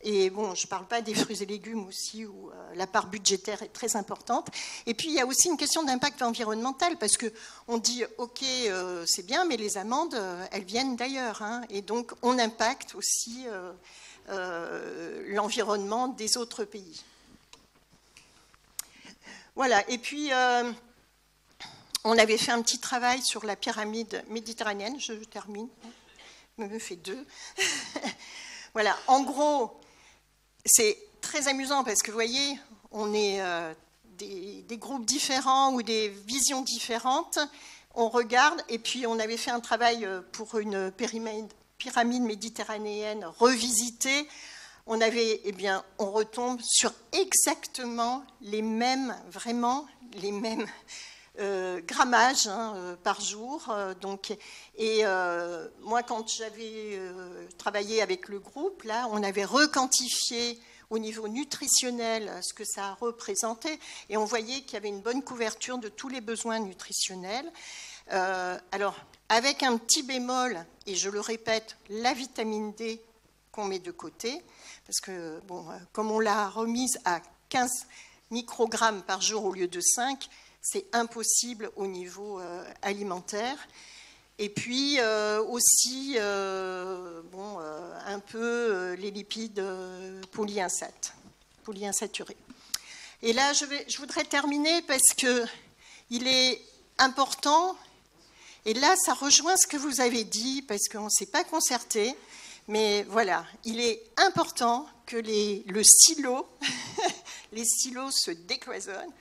et bon, je ne parle pas des fruits et légumes aussi, où la part budgétaire est très importante. Et puis, il y a aussi une question d'impact environnemental, parce qu'on dit, OK, c'est bien, mais les amandes, elles viennent d'ailleurs. Hein, et donc, on impacte aussi l'environnement des autres pays. Voilà, et puis on avait fait un petit travail sur la pyramide méditerranéenne, je termine, je me fais 2. Voilà, en gros, c'est très amusant parce que vous voyez, on est des groupes différents ou des visions différentes, on regarde, et puis on avait fait un travail pour une pyramide méditerranéenne revisitée. On retombe sur exactement les mêmes, vraiment les mêmes grammages hein, par jour. Moi, quand j'avais travaillé avec le groupe, là, on avait requantifié au niveau nutritionnel ce que ça représentait, et on voyait qu'il y avait une bonne couverture de tous les besoins nutritionnels. Alors, avec un petit bémol, et je le répète, la vitamine D qu'on met de côté, parce que, bon, comme on l'a remise à 15 microgrammes par jour au lieu de 5, c'est impossible au niveau alimentaire. Et puis aussi, un peu les lipides polyinsaturés. Et là, je voudrais terminer parce qu'il est important, et là, ça rejoint ce que vous avez dit, parce qu'on ne s'est pas concerté, mais voilà, il est important que le silo, les silos se décloisonnent,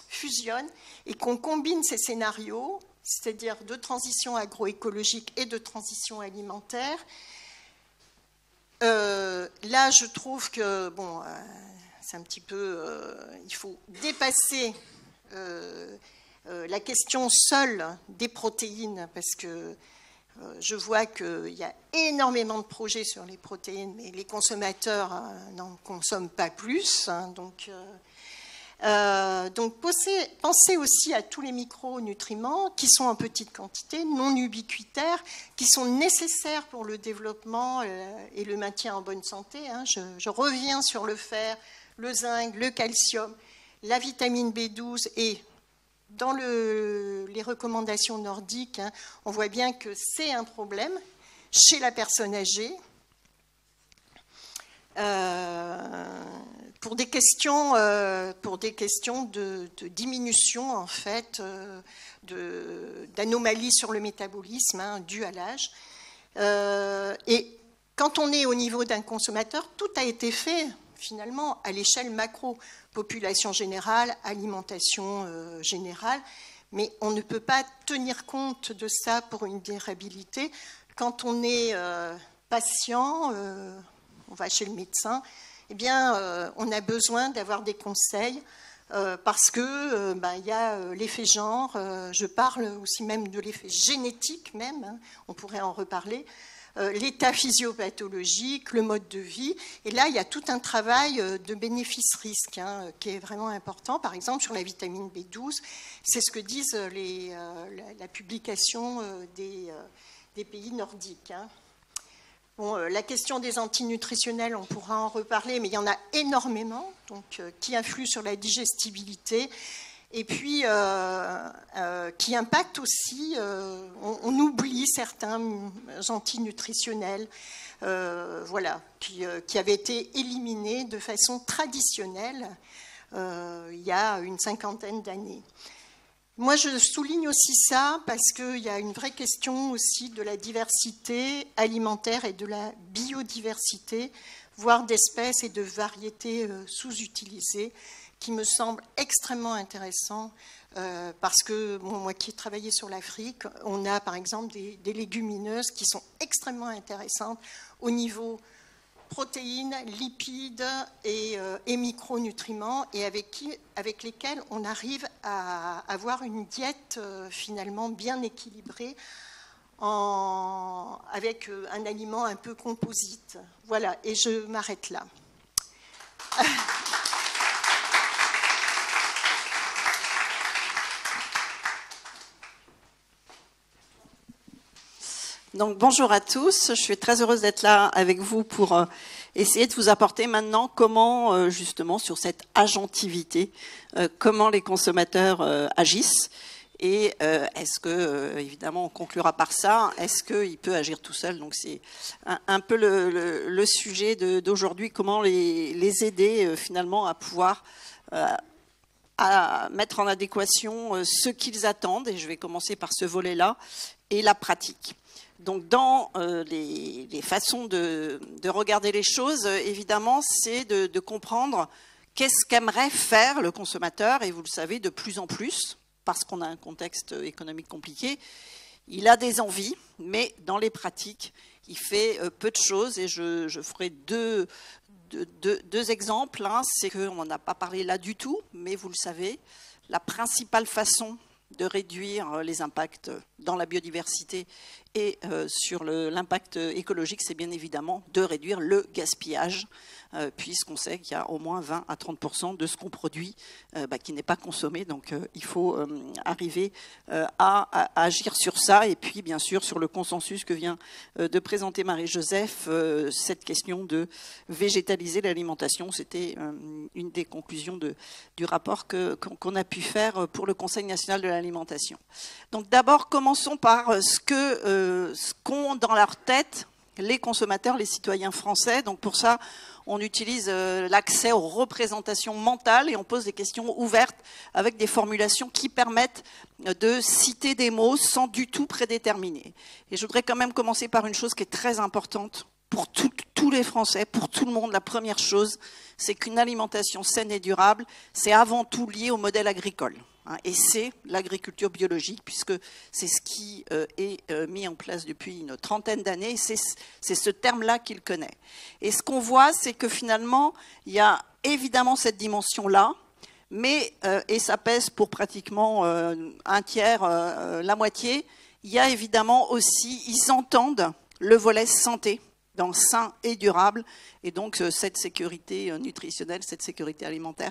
fusionnent, et qu'on combine ces scénarios, c'est-à-dire de transition agroécologique et de transition alimentaire. Là, je trouve que, bon, c'est un petit peu... il faut dépasser la question seule des protéines, parce que je vois qu'il y a énormément de projets sur les protéines, mais les consommateurs n'en consomment pas plus. Hein, donc pensez aussi à tous les micronutriments qui sont en petite quantité, non ubiquitaires, qui sont nécessaires pour le développement et le maintien en bonne santé. Hein. Je reviens sur le fer, le zinc, le calcium, la vitamine B12 et dans les recommandations nordiques, hein, on voit bien que c'est un problème chez la personne âgée. Pour des questions de diminution en fait, d'anomalies sur le métabolisme hein, dues à l'âge. Et quand on est au niveau d'un consommateur, tout a été fait finalement à l'échelle macro, population générale, alimentation générale, mais on ne peut pas tenir compte de ça pour une durabilité. Quand on est patient, on va chez le médecin, eh bien, on a besoin d'avoir des conseils parce que il y a l'effet genre, je parle aussi même de l'effet génétique même, hein, on pourrait en reparler, l'état physiopathologique, le mode de vie. Et là, il y a tout un travail de bénéfice-risque hein, qui est vraiment important. Par exemple, sur la vitamine B12, c'est ce que disent la publication des pays nordiques. Hein. Bon, la question des antinutritionnels, on pourra en reparler, mais il y en a énormément donc, qui influent sur la digestibilité et puis qui impactent aussi, on oublie certains antinutritionnels voilà, qui avaient été éliminés de façon traditionnelle il y a une cinquantaine d'années. Moi, je souligne aussi ça parce qu'il y a une vraie question aussi de la diversité alimentaire et de la biodiversité, voire d'espèces et de variétés sous-utilisées, qui me semble extrêmement intéressant parce que bon, moi qui ai travaillé sur l'Afrique, on a par exemple des légumineuses qui sont extrêmement intéressantes au niveau protéines, lipides et micronutriments et avec lesquels on arrive à avoir une diète finalement bien équilibrée avec un aliment un peu composite. Voilà, et je m'arrête là. Donc bonjour à tous, je suis très heureuse d'être là avec vous pour essayer de vous apporter maintenant comment justement sur cette agentivité, comment les consommateurs agissent et est-ce que, évidemment on conclura par ça, est-ce qu'il peut agir tout seul? Donc c'est un peu le sujet d'aujourd'hui, comment les aider finalement à pouvoir à mettre en adéquation ce qu'ils attendent, et je vais commencer par ce volet-là, et la pratique. Donc, dans les façons de regarder les choses, évidemment, c'est de comprendre qu'est-ce qu'aimerait faire le consommateur. Et vous le savez, de plus en plus, parce qu'on a un contexte économique compliqué, il a des envies, mais dans les pratiques, il fait peu de choses. Et je ferai deux exemples. Hein. C'est qu'on n'en a pas parlé là du tout, mais vous le savez, la principale façon de réduire les impacts dans la biodiversité et sur l'impact écologique, c'est bien évidemment de réduire le gaspillage, puisqu'on sait qu'il y a au moins 20 à 30% de ce qu'on produit qui n'est pas consommé. Donc il faut arriver à agir sur ça. Et puis bien sûr sur le consensus que vient de présenter Marie-Joseph, cette question de végétaliser l'alimentation, c'était une des conclusions du rapport qu'on a pu faire pour le Conseil national de l'alimentation. Donc d'abord commençons par ce qu'ont dans leur tête les consommateurs, les citoyens français. Donc pour ça, on utilise l'accès aux représentations mentales et on pose des questions ouvertes avec des formulations qui permettent de citer des mots sans du tout prédéterminer. Et je voudrais quand même commencer par une chose qui est très importante pour tous les Français, pour tout le monde. La première chose, c'est qu'une alimentation saine et durable, c'est avant tout lié au modèle agricole. Et c'est l'agriculture biologique, puisque c'est ce qui est mis en place depuis une trentaine d'années. C'est ce terme-là qu'il connaît. Et ce qu'on voit, c'est que finalement, il y a évidemment cette dimension-là, mais, et ça pèse pour pratiquement un tiers, la moitié, il y a évidemment aussi, ils entendent le volet santé, dans sain et durable, et donc cette sécurité nutritionnelle, cette sécurité alimentaire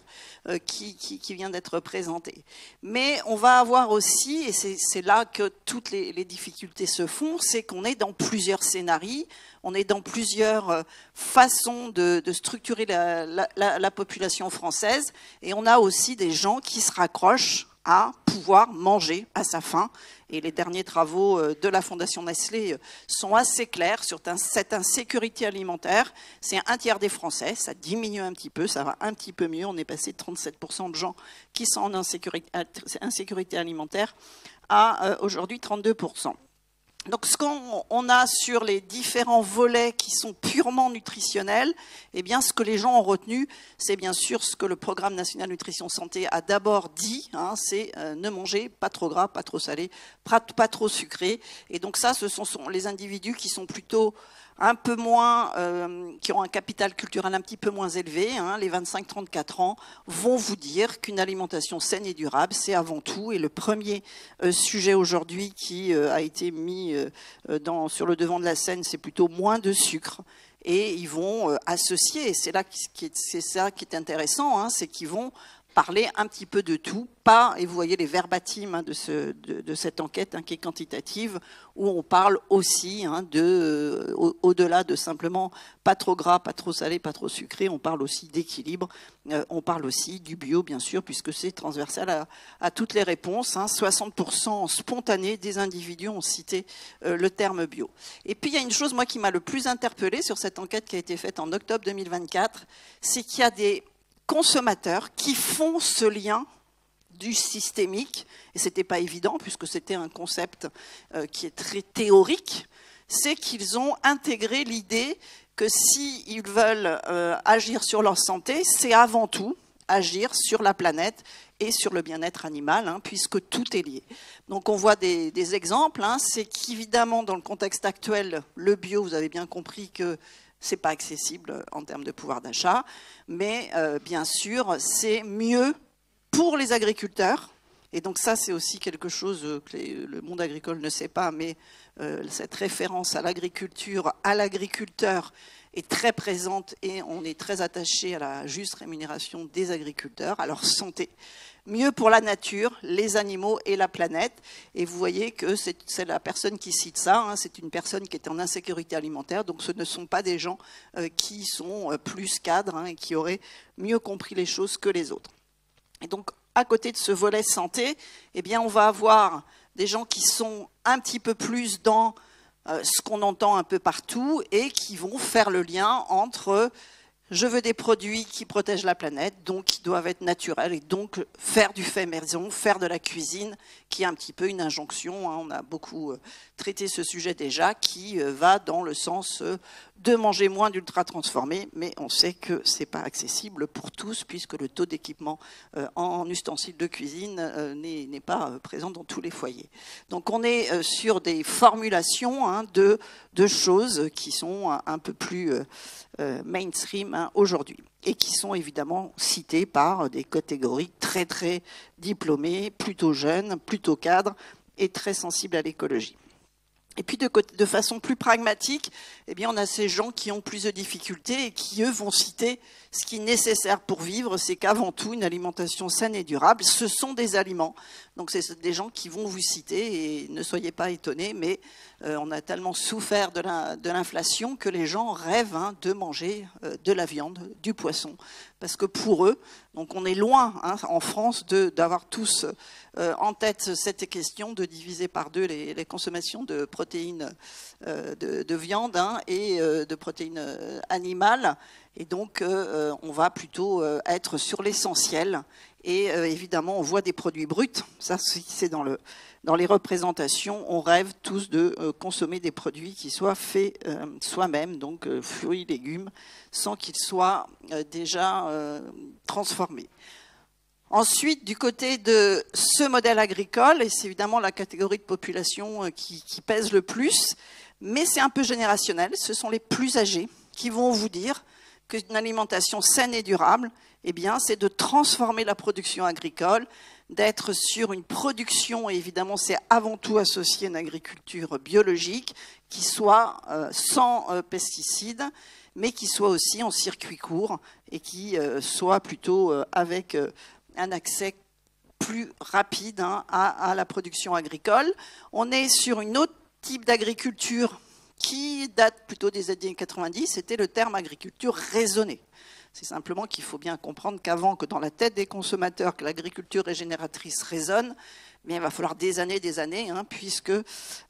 qui vient d'être présentée. Mais on va avoir aussi, et c'est là que toutes les difficultés se font, c'est qu'on est dans plusieurs scénarios, on est dans plusieurs façons de structurer la population française, et on a aussi des gens qui se raccrochent à pouvoir manger à sa faim. Et les derniers travaux de la Fondation Nestlé sont assez clairs sur cette insécurité alimentaire. C'est un tiers des Français, ça diminue un petit peu, ça va un petit peu mieux. On est passé de 37% de gens qui sont en insécurité alimentaire à aujourd'hui 32%. Donc ce qu'on a sur les différents volets qui sont purement nutritionnels, eh bien ce que les gens ont retenu, c'est bien sûr ce que le Programme national nutrition santé a d'abord dit, hein, c'est ne manger pas trop gras, pas trop salé, pas trop sucré. Et donc ça, ce sont les individus qui sont plutôt un peu moins, qui ont un capital culturel un petit peu moins élevé, hein, les 25-34 ans, vont vous dire qu'une alimentation saine et durable, c'est avant tout. Et le premier sujet aujourd'hui qui a été mis sur le devant de la scène, c'est plutôt moins de sucre. Et ils vont associer, et c'est ça qui est intéressant, hein, c'est qu'ils vont parler un petit peu de tout, pas, et vous voyez les verbatims hein, de cette enquête hein, qui est quantitative, où on parle aussi hein, au-delà de simplement pas trop gras, pas trop salé, pas trop sucré, on parle aussi d'équilibre, on parle aussi du bio bien sûr, puisque c'est transversal à toutes les réponses, hein, 60% spontanés des individus ont cité le terme bio. Et puis il y a une chose moi qui m'a le plus interpellée sur cette enquête qui a été faite en octobre 2024, c'est qu'il y a des consommateurs qui font ce lien du systémique, et ce n'était pas évident puisque c'était un concept qui est très théorique, c'est qu'ils ont intégré l'idée que s'ils veulent agir sur leur santé, c'est avant tout agir sur la planète et sur le bien-être animal, hein, puisque tout est lié. Donc on voit des exemples, hein, c'est qu'évidemment dans le contexte actuel, le bio, vous avez bien compris que c'est pas accessible en termes de pouvoir d'achat, mais bien sûr, c'est mieux pour les agriculteurs. Et donc ça, c'est aussi quelque chose que le monde agricole ne sait pas, mais cette référence à l'agriculture, à l'agriculteur est très présente et on est très attaché à la juste rémunération des agriculteurs, à leur santé. Mieux pour la nature, les animaux et la planète. Et vous voyez que c'est la personne qui cite ça, hein, c'est une personne qui est en insécurité alimentaire, donc ce ne sont pas des gens qui sont plus cadres hein, et qui auraient mieux compris les choses que les autres. Et donc, à côté de ce volet santé, eh bien, on va avoir des gens qui sont un petit peu plus dans ce qu'on entend un peu partout et qui vont faire le lien entre je veux des produits qui protègent la planète, donc qui doivent être naturels, et donc faire du fait maison, faire de la cuisine, qui est un petit peu une injonction, hein, on a beaucoup traité ce sujet déjà, qui va dans le sens de manger moins d'ultra transformés, mais on sait que ce n'est pas accessible pour tous, puisque le taux d'équipement en ustensiles de cuisine n'est pas présent dans tous les foyers. Donc on est sur des formulations hein, de choses qui sont un peu plus mainstream hein, aujourd'hui, et qui sont évidemment citées par des catégories très très diplômées, plutôt jeunes, plutôt cadres, et très sensibles à l'écologie. Et puis de façon plus pragmatique, eh bien, on a ces gens qui ont plus de difficultés et qui, eux, vont citer ce qui est nécessaire pour vivre, c'est qu'avant tout, une alimentation saine et durable, ce sont des aliments. Donc c'est des gens qui vont vous citer, et ne soyez pas étonnés, mais on a tellement souffert de l'inflation que les gens rêvent hein, de manger de la viande, du poisson, parce que pour eux, donc on est loin hein, en France d'avoir tous en tête cette question de diviser par deux les consommations de protéines de viande et de protéines animales. Et donc, on va plutôt être sur l'essentiel. Et évidemment, on voit des produits bruts. Ça, c'est dans les représentations. On rêve tous de consommer des produits qui soient faits soi-même, donc fruits, légumes, sans qu'ils soient déjà transformés. Ensuite, du côté de ce modèle agricole, et c'est évidemment la catégorie de population qui pèse le plus, mais c'est un peu générationnel, ce sont les plus âgés qui vont vous dire qu'une alimentation saine et durable, eh bien, c'est de transformer la production agricole, d'être sur une production, et évidemment c'est avant tout associé à une agriculture biologique, qui soit sans pesticides, mais qui soit aussi en circuit court, et qui soit plutôt avec un accès plus rapide à la production agricole. On est sur une autre type d'agriculture qui date plutôt des années 90, c'était le terme agriculture raisonnée. C'est simplement qu'il faut bien comprendre qu'avant que dans la tête des consommateurs, que l'agriculture régénératrice résonne, mais il va falloir des années, puisque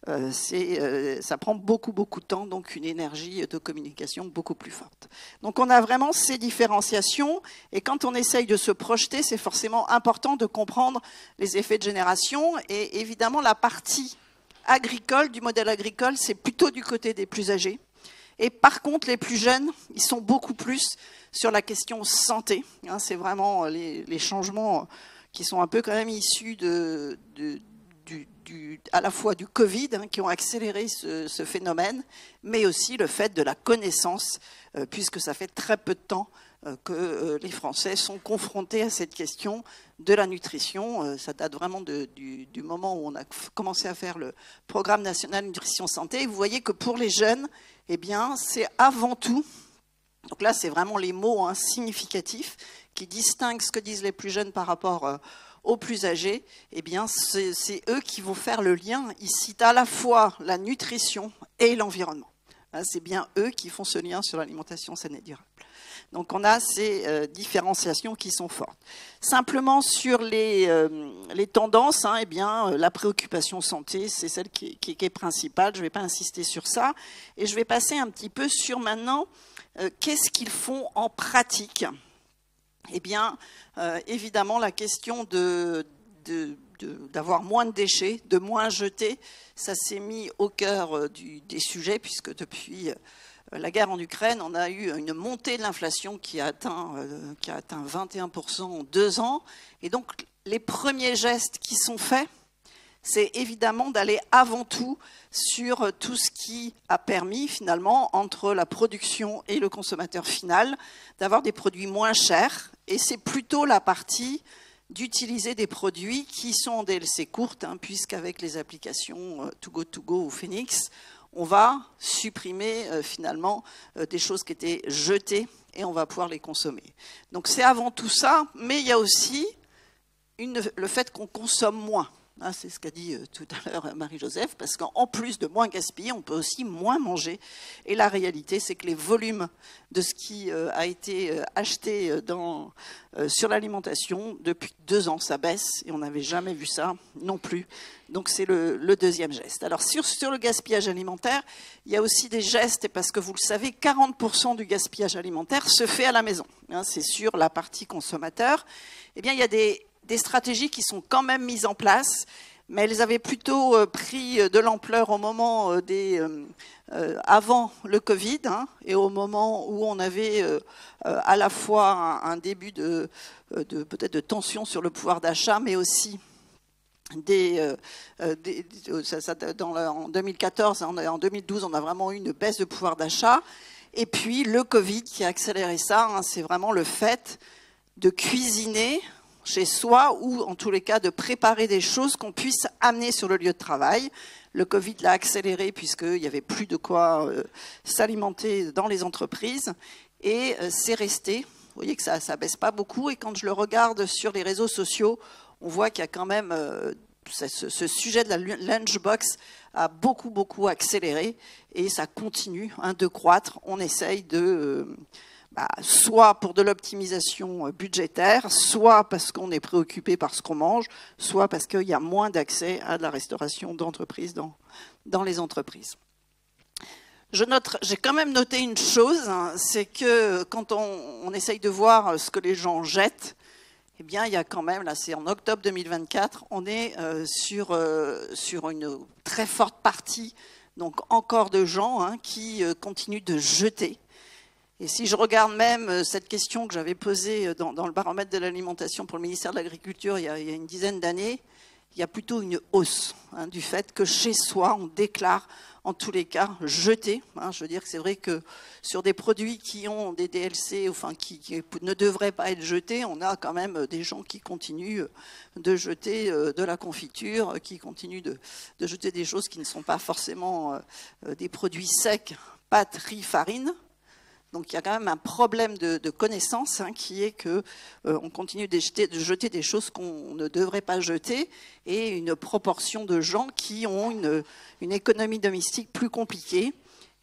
ça prend beaucoup de temps, donc une énergie de communication beaucoup plus forte. Donc on a vraiment ces différenciations, et quand on essaye de se projeter, c'est forcément important de comprendre les effets de génération, et évidemment la partie agricole, du modèle agricole, c'est plutôt du côté des plus âgés. Et par contre, les plus jeunes, ils sont beaucoup plus sur la question santé. C'est vraiment les changements qui sont un peu quand même issus à la fois du Covid, qui ont accéléré ce phénomène, mais aussi le fait de la connaissance, puisque ça fait très peu de temps que les Français sont confrontés à cette question de la nutrition. Ça date vraiment du moment où on a commencé à faire le programme national nutrition santé. Et vous voyez que pour les jeunes, eh bien, c'est avant tout, donc là c'est vraiment les mots significatifs qui distinguent ce que disent les plus jeunes par rapport aux plus âgés, eh bien c'est eux qui vont faire le lien. Ils citent à la fois la nutrition et l'environnement. C'est bien eux qui font ce lien sur l'alimentation saine et durable. Donc on a ces différenciations qui sont fortes. Simplement sur les tendances, eh bien, la préoccupation santé, c'est celle qui est principale. Je ne vais pas insister sur ça. Et je vais passer un petit peu sur maintenant qu'est-ce qu'ils font en pratique. Eh bien, évidemment, la question d'avoir moins de déchets, de moins jeter, ça s'est mis au cœur des sujets, puisque depuis la guerre en Ukraine, on a eu une montée de l'inflation qui a atteint 21% en 2 ans. Et donc, les premiers gestes qui sont faits, c'est évidemment d'aller avant tout sur tout ce qui a permis, finalement, entre la production et le consommateur final, d'avoir des produits moins chers. Et c'est plutôt la partie d'utiliser des produits qui sont en DLC courte, puisqu'avec les applications To Go ou Phoenix, on va supprimer finalement des choses qui étaient jetées et on va pouvoir les consommer. Donc c'est avant tout ça, mais il y a aussi le fait qu'on consomme moins. C'est ce qu'a dit tout à l'heure Marie-Joseph, parce qu'en plus de moins gaspiller, on peut aussi moins manger. Et la réalité, c'est que les volumes de ce qui a été acheté sur l'alimentation, depuis 2 ans, ça baisse, et on n'avait jamais vu ça non plus. Donc c'est le deuxième geste. Alors sur le gaspillage alimentaire, il y a aussi des gestes, parce que vous le savez, 40% du gaspillage alimentaire se fait à la maison. C'est sur la partie consommateur. Eh bien, il y a des stratégies qui sont quand même mises en place, mais elles avaient plutôt pris de l'ampleur au moment avant le Covid, et au moment où on avait à la fois un début peut-être de tension sur le pouvoir d'achat, mais aussi en 2014, en 2012, on a vraiment eu une baisse de pouvoir d'achat. Et puis le Covid qui a accéléré ça, c'est vraiment le fait de cuisiner chez soi, ou en tous les cas de préparer des choses qu'on puisse amener sur le lieu de travail. Le Covid l'a accéléré puisqu'il n'y avait plus de quoi s'alimenter dans les entreprises, et c'est resté. Vous voyez que ça ne baisse pas beaucoup, et quand je le regarde sur les réseaux sociaux, on voit qu'il y a quand même ce sujet de la lunchbox a beaucoup accéléré, et ça continue de croître. On essaye de soit pour de l'optimisation budgétaire, soit parce qu'on est préoccupé par ce qu'on mange, soit parce qu'il y a moins d'accès à de la restauration d'entreprise dans les entreprises. J'ai quand même noté une chose, hein, c'est que quand on essaye de voir ce que les gens jettent, eh bien, il y a quand même, là c'est en octobre 2024, on est sur une très forte partie, donc encore de gens hein, qui continuent de jeter. Et si je regarde même cette question que j'avais posée dans le baromètre de l'alimentation pour le ministère de l'Agriculture il y a une dizaine d'années, il y a plutôt une hausse hein, du fait que chez soi, on déclare en tous les cas jeter. Hein, je veux dire que c'est vrai que sur des produits qui ont des DLC, enfin qui ne devraient pas être jetés, on a quand même des gens qui continuent de jeter de la confiture, qui continuent de jeter des choses qui ne sont pas forcément des produits secs, pâtes, riz, farine. Donc il y a quand même un problème de connaissance hein, qui est que on continue de jeter des choses qu'on ne devrait pas jeter et une proportion de gens qui ont une économie domestique plus compliquée.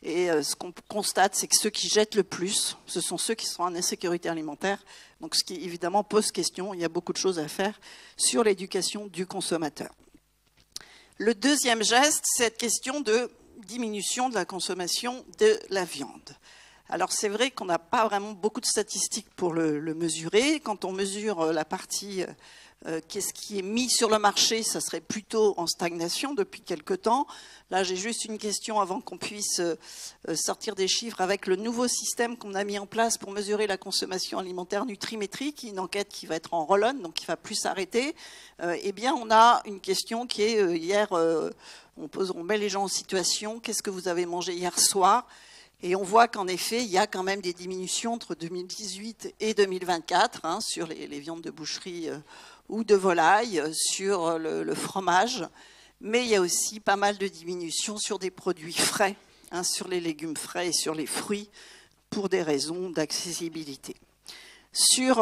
Et ce qu'on constate, c'est que ceux qui jettent le plus, ce sont ceux qui sont en insécurité alimentaire. Donc ce qui évidemment pose question, il y a beaucoup de choses à faire sur l'éducation du consommateur. Le deuxième geste, c'est cette question de diminution de la consommation de la viande. Alors c'est vrai qu'on n'a pas vraiment beaucoup de statistiques pour le mesurer. Quand on mesure la partie qu'est-ce qui est mis sur le marché, ça serait plutôt en stagnation depuis quelque temps. Là j'ai juste une question avant qu'on puisse sortir des chiffres avec le nouveau système qu'on a mis en place pour mesurer la consommation alimentaire nutrimétrique, une enquête qui va être en roll-on, donc qui va plus s'arrêter. Eh bien on a une question qui est hier, on met les gens en situation, qu'est-ce que vous avez mangé hier soir ? Et on voit qu'en effet, il y a quand même des diminutions entre 2018 et 2024 hein, sur les viandes de boucherie ou de volaille, sur le fromage. Mais il y a aussi pas mal de diminutions sur des produits frais, hein, sur les légumes frais et sur les fruits, pour des raisons d'accessibilité. Sur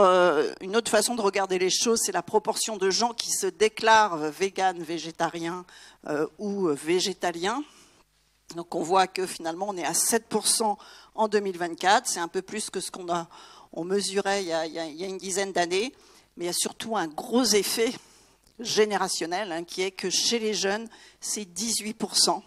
une autre façon de regarder les choses, c'est la proportion de gens qui se déclarent véganes, végétariens ou végétaliens. Donc on voit que finalement on est à 7% en 2024, c'est un peu plus que ce on mesurait il y a une dizaine d'années, mais il y a surtout un gros effet générationnel hein, qui est que chez les jeunes c'est 18%.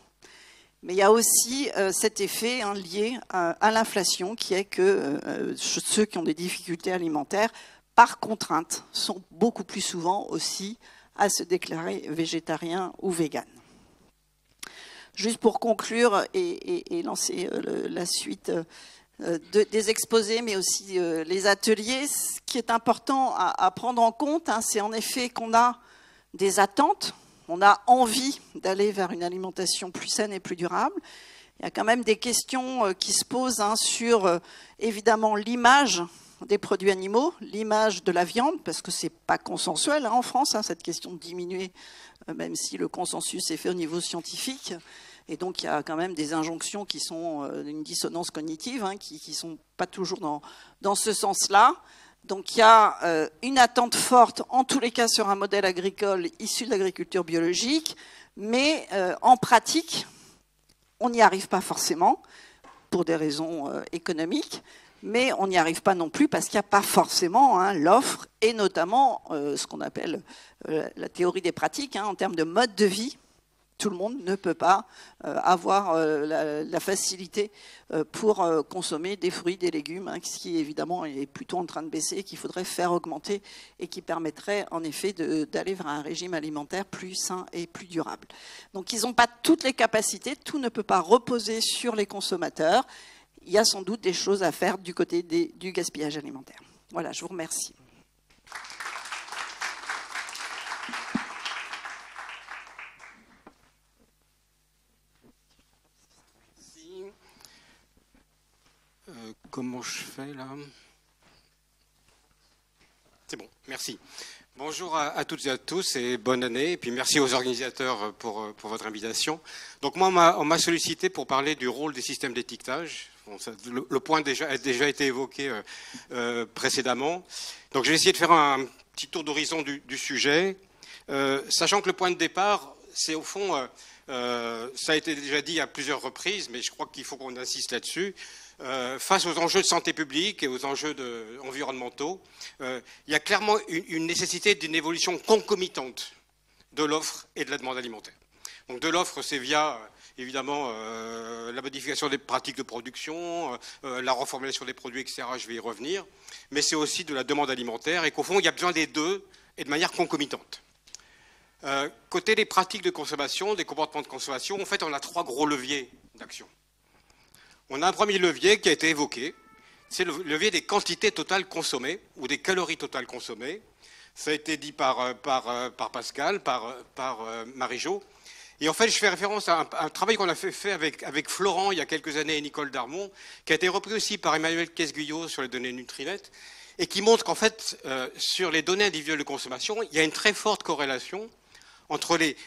Mais il y a aussi cet effet hein, lié à l'inflation qui est que ceux qui ont des difficultés alimentaires, par contrainte, sont beaucoup plus souvent aussi à se déclarer végétariens ou véganes. Juste pour conclure et lancer la suite des exposés, mais aussi les ateliers, ce qui est important à prendre en compte, hein, c'est en effet qu'on a des attentes, on a envie d'aller vers une alimentation plus saine et plus durable. Il y a quand même des questions qui se posent hein, sur, évidemment, l'image des produits animaux, l'image de la viande, parce que ce n'est pas consensuel hein, en France, hein, cette question de diminuer, même si le consensus est fait au niveau scientifique. Et donc, il y a quand même des injonctions qui sont une dissonance cognitive, hein, qui ne sont pas toujours dans ce sens-là. Donc, il y a une attente forte, en tous les cas, sur un modèle agricole issu de l'agriculture biologique. Mais en pratique, on n'y arrive pas forcément, pour des raisons économiques. Mais on n'y arrive pas non plus parce qu'il n'y a pas forcément hein, l'offre, et notamment ce qu'on appelle la théorie des pratiques, hein, en termes de mode de vie. Tout le monde ne peut pas avoir la facilité pour consommer des fruits, des légumes, hein, ce qui évidemment est plutôt en train de baisser et qu'il faudrait faire augmenter et qui permettrait en effet d'aller vers un régime alimentaire plus sain et plus durable. Donc ils n'ont pas toutes les capacités, tout ne peut pas reposer sur les consommateurs. Il y a sans doute des choses à faire du côté du gaspillage alimentaire. Voilà, je vous remercie. Comment je fais là? C'est bon, merci. Bonjour à toutes et à tous et bonne année. Et puis merci aux organisateurs pour votre invitation. Donc moi, on m'a sollicité pour parler du rôle des systèmes d'étiquetage. Bon, le point a déjà été évoqué précédemment. Donc je vais essayer de faire un petit tour d'horizon du sujet, sachant que le point de départ, c'est au fond, ça a été déjà dit à plusieurs reprises, mais je crois qu'il faut qu'on insiste là-dessus. face aux enjeux de santé publique et aux enjeux environnementaux, il y a clairement une nécessité d'une évolution concomitante de l'offre et de la demande alimentaire. Donc de l'offre, c'est via évidemment la modification des pratiques de production, la reformulation des produits, etc. Je vais y revenir. Mais c'est aussi de la demande alimentaire et qu'au fond, il y a besoin des deux et de manière concomitante. Côté des pratiques de consommation, des comportements de consommation, en fait, on a 3 gros leviers d'action. On a un premier levier qui a été évoqué, c'est le levier des quantités totales consommées ou des calories totales consommées. Ça a été dit par Pascal, par Marie-Jo. Et en fait, je fais référence à un travail qu'on a fait avec Florent il y a quelques années et Nicole Darmon, qui a été repris aussi par Emmanuel Caisse-Guyot sur les données Nutrinet, et qui montre qu'en fait, sur les données individuelles de consommation, il y a une très forte corrélation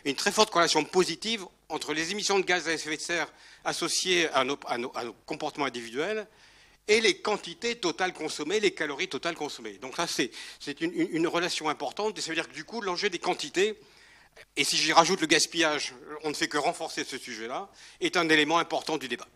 une très forte corrélation positive entre les émissions de gaz à effet de serre associées à nos comportements individuels et les quantités totales consommées, les calories totales consommées. Donc ça, c'est une relation importante. Ça veut dire que du coup, l'enjeu des quantités, et si j'y rajoute le gaspillage, on ne fait que renforcer ce sujet-là, est un élément important du débat.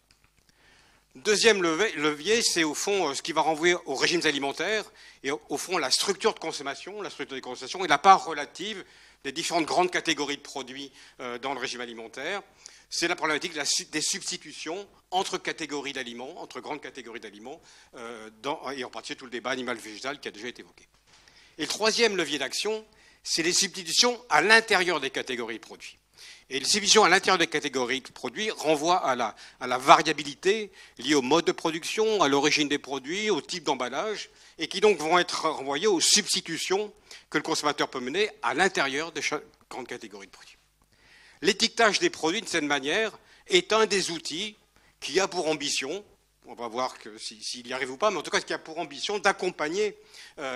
Deuxième levier, c'est au fond ce qui va renvoyer aux régimes alimentaires et au fond la structure de consommation, et la part relative des différentes grandes catégories de produits dans le régime alimentaire. C'est la problématique des substitutions entre catégories d'aliments, entre grandes catégories d'aliments, et en particulier tout le débat animal-végétal qui a déjà été évoqué. Et le troisième levier d'action, c'est les substitutions à l'intérieur des catégories de produits. Et les substitutions à l'intérieur des catégories de produits renvoient à la variabilité liée au mode de production, à l'origine des produits, au type d'emballage, et qui donc vont être renvoyées aux substitutions que le consommateur peut mener à l'intérieur des grandes catégories de produits. L'étiquetage des produits, de cette manière, est un des outils qui a pour ambition, on va voir s'il y arrive ou pas, mais en tout cas qui a pour ambition d'accompagner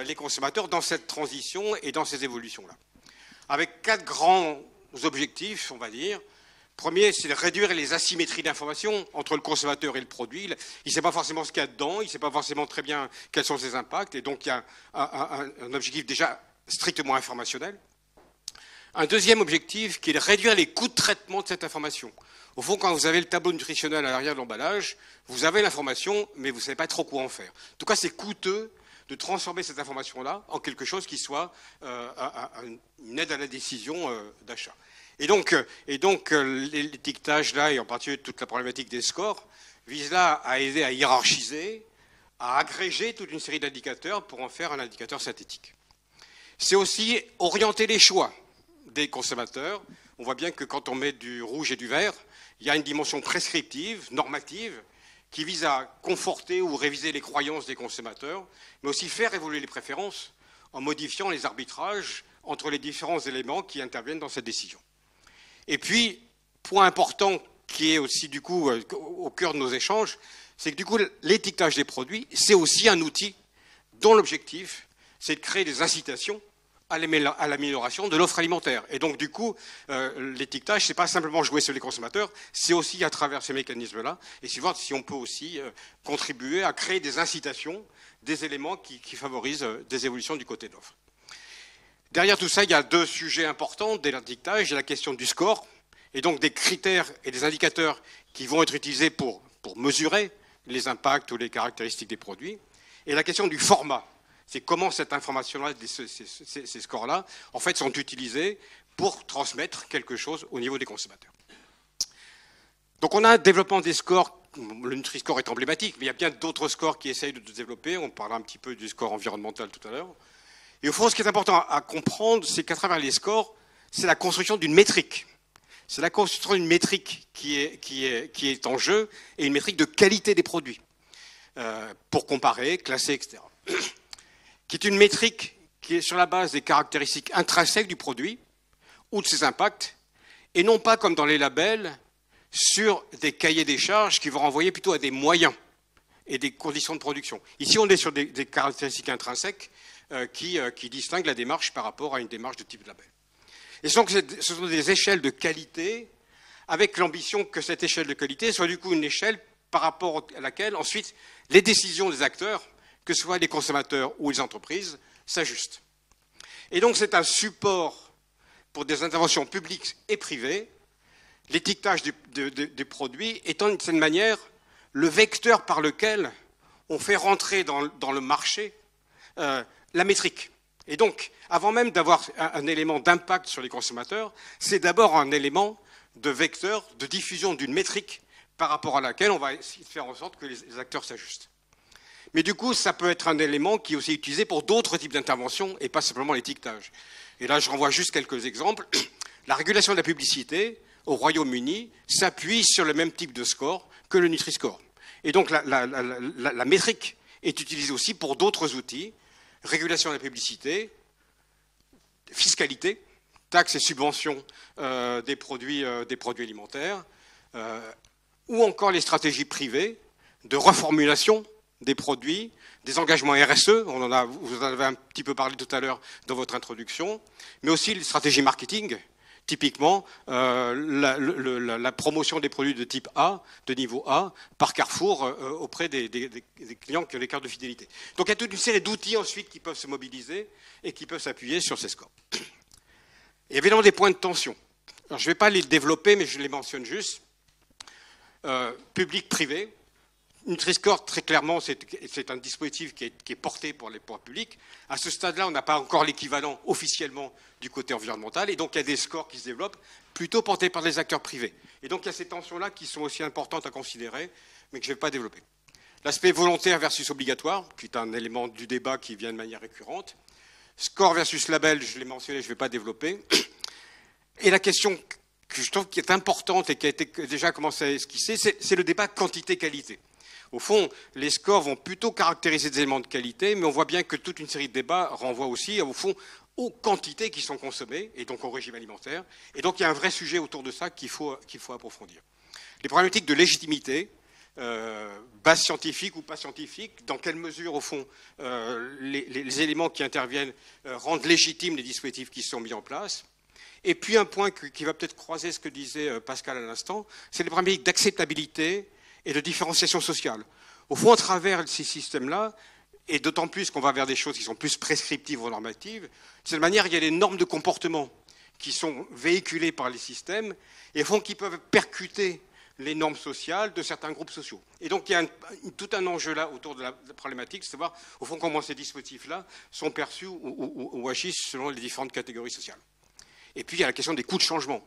les consommateurs dans cette transition et dans ces évolutions-là. Avec 4 grands objectifs, on va dire. Premier, c'est de réduire les asymétries d'information entre le consommateur et le produit. Il ne sait pas forcément ce qu'il y a dedans, il ne sait pas forcément très bien quels sont ses impacts, et donc il y a un objectif déjà strictement informationnel. Un deuxième objectif qui est de réduire les coûts de traitement de cette information. Au fond, quand vous avez le tableau nutritionnel à l'arrière de l'emballage, vous avez l'information, mais vous ne savez pas trop quoi en faire. En tout cas, c'est coûteux de transformer cette information-là en quelque chose qui soit une aide à la décision d'achat. Et donc l'étiquetage là, et en particulier toute la problématique des scores, vise là à aider à hiérarchiser, à agréger toute une série d'indicateurs pour en faire un indicateur synthétique. C'est aussi orienter les choix des consommateurs. On voit bien que quand on met du rouge et du vert, il y a une dimension prescriptive, normative, qui vise à conforter ou réviser les croyances des consommateurs, mais aussi faire évoluer les préférences en modifiant les arbitrages entre les différents éléments qui interviennent dans cette décision. Et puis, point important qui est aussi du coup au cœur de nos échanges, c'est que du coup l'étiquetage des produits, c'est aussi un outil dont l'objectif, c'est de créer des incitations à l'amélioration de l'offre alimentaire. Et donc, du coup, l'étiquetage, c'est pas simplement jouer sur les consommateurs, c'est aussi à travers ces mécanismes-là, et c'est voir si on peut aussi contribuer à créer des incitations, des éléments qui favorisent des évolutions du côté de l'offre. Derrière tout ça, il y a 2 sujets importants dès l'étiquetage. Il y a la question du score, et donc des critères et des indicateurs qui vont être utilisés pour mesurer les impacts ou les caractéristiques des produits, et la question du format. C'est comment cette information-là, ces scores-là, en fait, sont utilisés pour transmettre quelque chose au niveau des consommateurs. Donc on a un développement des scores, le Nutri-Score est emblématique, mais il y a bien d'autres scores qui essayent de se développer. On parlera un petit peu du score environnemental tout à l'heure. Et au fond, ce qui est important à comprendre, c'est qu'à travers les scores, c'est la construction d'une métrique. C'est la construction d'une métrique qui est en jeu, et une métrique de qualité des produits, pour comparer, classer, etc. Qui est une métrique qui est sur la base des caractéristiques intrinsèques du produit ou de ses impacts, et non pas comme dans les labels, sur des cahiers des charges qui vont renvoyer plutôt à des moyens et des conditions de production. Ici, on est sur des caractéristiques intrinsèques qui distinguent la démarche par rapport à une démarche de type label. Et ce sont des échelles de qualité, avec l'ambition que cette échelle de qualité soit du coup une échelle par rapport à laquelle, ensuite, les décisions des acteurs, que ce soit les consommateurs ou les entreprises, s'ajustent. Et donc c'est un support pour des interventions publiques et privées, l'étiquetage des produits étant une certaine manière le vecteur par lequel on fait rentrer dans le marché la métrique. Et donc, avant même d'avoir un élément d'impact sur les consommateurs, c'est d'abord un élément de vecteur de diffusion d'une métrique par rapport à laquelle on va essayer de faire en sorte que les acteurs s'ajustent. Mais du coup, ça peut être un élément qui est aussi utilisé pour d'autres types d'interventions et pas simplement l'étiquetage. Et là, je renvoie juste quelques exemples. La régulation de la publicité au Royaume-Uni s'appuie sur le même type de score que le Nutri-Score. Et donc, la métrique est utilisée aussi pour d'autres outils. Régulation de la publicité, fiscalité, taxes et subventions des produits alimentaires, ou encore les stratégies privées de reformulation des produits, des engagements RSE, vous en avez un petit peu parlé tout à l'heure dans votre introduction, mais aussi les stratégies marketing, typiquement la promotion des produits de type A, de niveau A, par Carrefour auprès des clients qui ont des cartes de fidélité. Donc il y a toute une série d'outils ensuite qui peuvent se mobiliser et qui peuvent s'appuyer sur ces scores. Il y a évidemment des points de tension. Alors, je ne vais pas les développer, mais je les mentionne juste. Public-privé. Nutri-Score, très clairement, c'est un dispositif qui est porté pour les publics. À ce stade-là, on n'a pas encore l'équivalent officiellement du côté environnemental. Et donc, il y a des scores qui se développent plutôt portés par les acteurs privés. Et donc, il y a ces tensions-là qui sont aussi importantes à considérer, mais que je ne vais pas développer. L'aspect volontaire versus obligatoire, qui est un élément du débat qui vient de manière récurrente. Score versus label, je l'ai mentionné, je ne vais pas développer. Et la question que je trouve qui est importante et qui a été déjà commencé à esquisser, c'est le débat quantité-qualité. Au fond, les scores vont plutôt caractériser des éléments de qualité, mais on voit bien que toute une série de débats renvoient aussi, au fond, aux quantités qui sont consommées, et donc au régime alimentaire. Et donc il y a un vrai sujet autour de ça qu'il faut approfondir. Les problématiques de légitimité, base scientifique ou pas scientifique, dans quelle mesure, au fond, les éléments qui interviennent rendent légitimes les dispositifs qui sont mis en place. Et puis un point qui va peut-être croiser ce que disait Pascal à l'instant, c'est les problématiques d'acceptabilité et de différenciation sociale. Au fond, à travers ces systèmes-là, et d'autant plus qu'on va vers des choses qui sont plus prescriptives ou normatives, de cette manière, il y a des normes de comportement qui sont véhiculées par les systèmes et au fond qui peuvent percuter les normes sociales de certains groupes sociaux. Et donc il y a tout un enjeu là autour de la problématique, c'est de savoir au fond comment ces dispositifs-là sont perçus ou agissent selon les différentes catégories sociales. Et puis il y a la question des coûts de changement.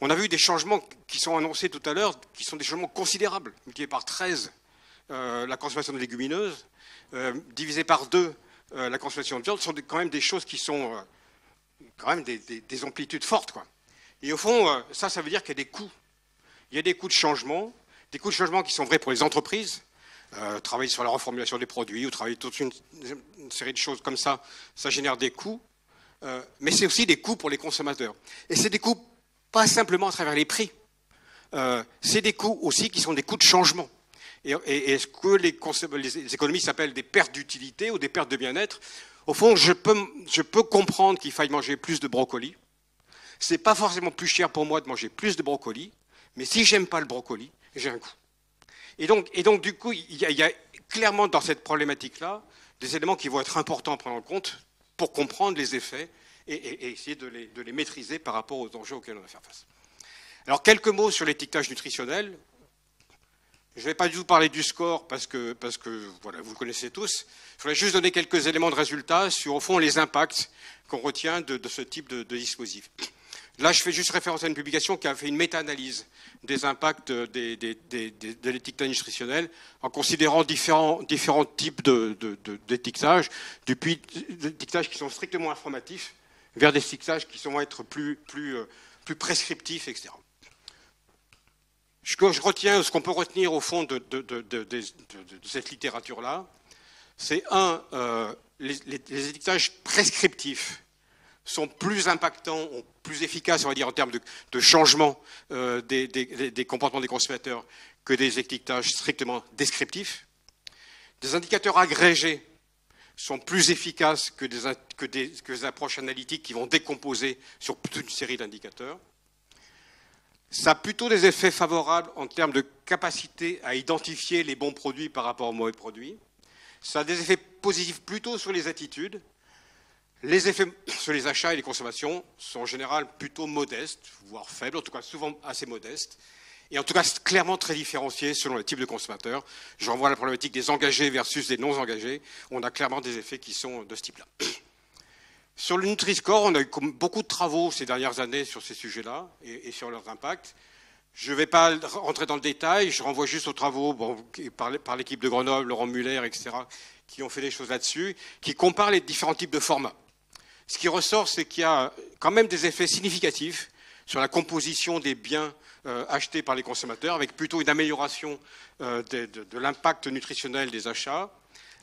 On a vu des changements qui sont annoncés tout à l'heure, qui sont des changements considérables, multipliés par 13 la consommation de légumineuses, divisé par 2 la consommation de viande, sont quand même des choses qui sont quand même des amplitudes fortes, quoi. Et au fond, ça veut dire qu'il y a des coûts. Il y a des coûts de changement qui sont vrais pour les entreprises, travailler sur la reformulation des produits ou travailler toute une série de choses comme ça, ça génère des coûts, mais c'est aussi des coûts pour les consommateurs. Et c'est des coûts pas simplement à travers les prix, c'est des coûts aussi qui sont des coûts de changement. Et ce que les économistes appellent des pertes d'utilité ou des pertes de bien-être, au fond, je peux comprendre qu'il faille manger plus de brocoli. C'est pas forcément plus cher pour moi de manger plus de brocoli, mais si j'aime pas le brocoli, j'ai un coût. Et donc du coup, il y a clairement dans cette problématique-là des éléments qui vont être importants à prendre en compte pour comprendre les effets et essayer de les maîtriser par rapport aux enjeux auxquels on va faire face. Alors, quelques mots sur l'étiquetage nutritionnel. Je ne vais pas du tout parler du score parce que voilà, vous le connaissez tous. Je voudrais juste donner quelques éléments de résultats sur, au fond, les impacts qu'on retient de ce type de dispositif. Là, je fais juste référence à une publication qui a fait une méta-analyse des impacts de l'étiquetage nutritionnel en considérant différents types d'étiquetage, depuis des étiquetages qui sont strictement informatifs vers des étiquetages qui vont être plus prescriptifs, etc. Ce qu'on peut retenir au fond de cette littérature-là, c'est les étiquetages prescriptifs sont plus impactants, plus efficaces, on va dire, en termes de changement des comportements des consommateurs que des étiquetages strictement descriptifs. Des indicateurs agrégés sont plus efficaces que des approches analytiques qui vont décomposer sur toute une série d'indicateurs. Ça a plutôt des effets favorables en termes de capacité à identifier les bons produits par rapport aux mauvais produits. Ça a des effets positifs plutôt sur les attitudes. Les effets sur les achats et les consommations sont en général plutôt modestes, voire faibles, en tout cas souvent assez modestes. et en tout cas clairement très différenciés selon les types de consommateurs. Je renvoie à la problématique des engagés versus des non-engagés. On a clairement des effets qui sont de ce type-là. Sur le Nutri-Score, on a eu beaucoup de travaux ces dernières années sur ces sujets-là et sur leurs impacts. Je ne vais pas rentrer dans le détail, je renvoie juste aux travaux par l'équipe de Grenoble, Laurent Muller, etc., qui ont fait des choses là-dessus, qui comparent les différents types de formats. Ce qui ressort, c'est qu'il y a quand même des effets significatifs sur la composition des biens achetés par les consommateurs, avec plutôt une amélioration de l'impact nutritionnel des achats,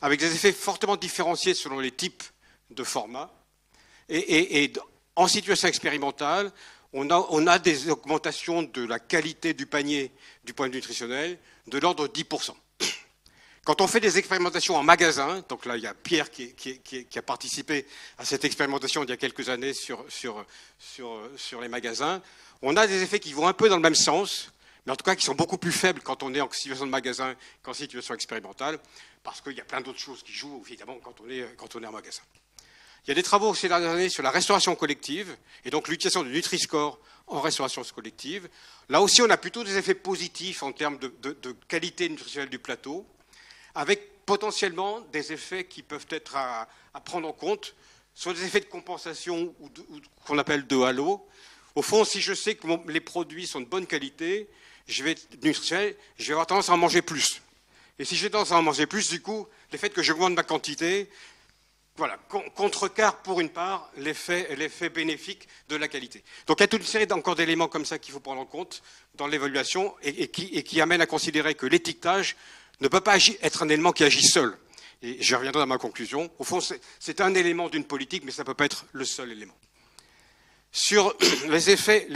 avec des effets fortement différenciés selon les types de formats. Et en situation expérimentale, on a des augmentations de la qualité du panier du point de vue nutritionnel de l'ordre de 10%. Quand on fait des expérimentations en magasin, donc là il y a Pierre qui a participé à cette expérimentation il y a quelques années sur les magasins, on a des effets qui vont un peu dans le même sens, mais en tout cas qui sont beaucoup plus faibles quand on est en situation de magasin qu'en situation expérimentale, parce qu'il y a plein d'autres choses qui jouent évidemment quand on est en magasin. Il y a des travaux ces dernières années sur la restauration collective, et donc l'utilisation du Nutri-Score en restauration collective. Là aussi, on a plutôt des effets positifs en termes de qualité nutritionnelle du plateau, avec potentiellement des effets qui peuvent être à prendre en compte, soit des effets de compensation ou qu'on appelle de halo. Au fond, si je sais que les produits sont de bonne qualité, je vais avoir tendance à en manger plus. Et si j'ai tendance à en manger plus, du coup, le fait que j'augmente ma quantité, voilà, contrecarre pour une part l'effet bénéfique de la qualité. Donc il y a toute une série encore d'éléments comme ça qu'il faut prendre en compte dans l'évaluation et qui amènent à considérer que l'étiquetage ne peut pas être un élément qui agit seul. Et je reviendrai dans ma conclusion. Au fond, c'est un élément d'une politique, mais ça ne peut pas être le seul élément. Sur les effets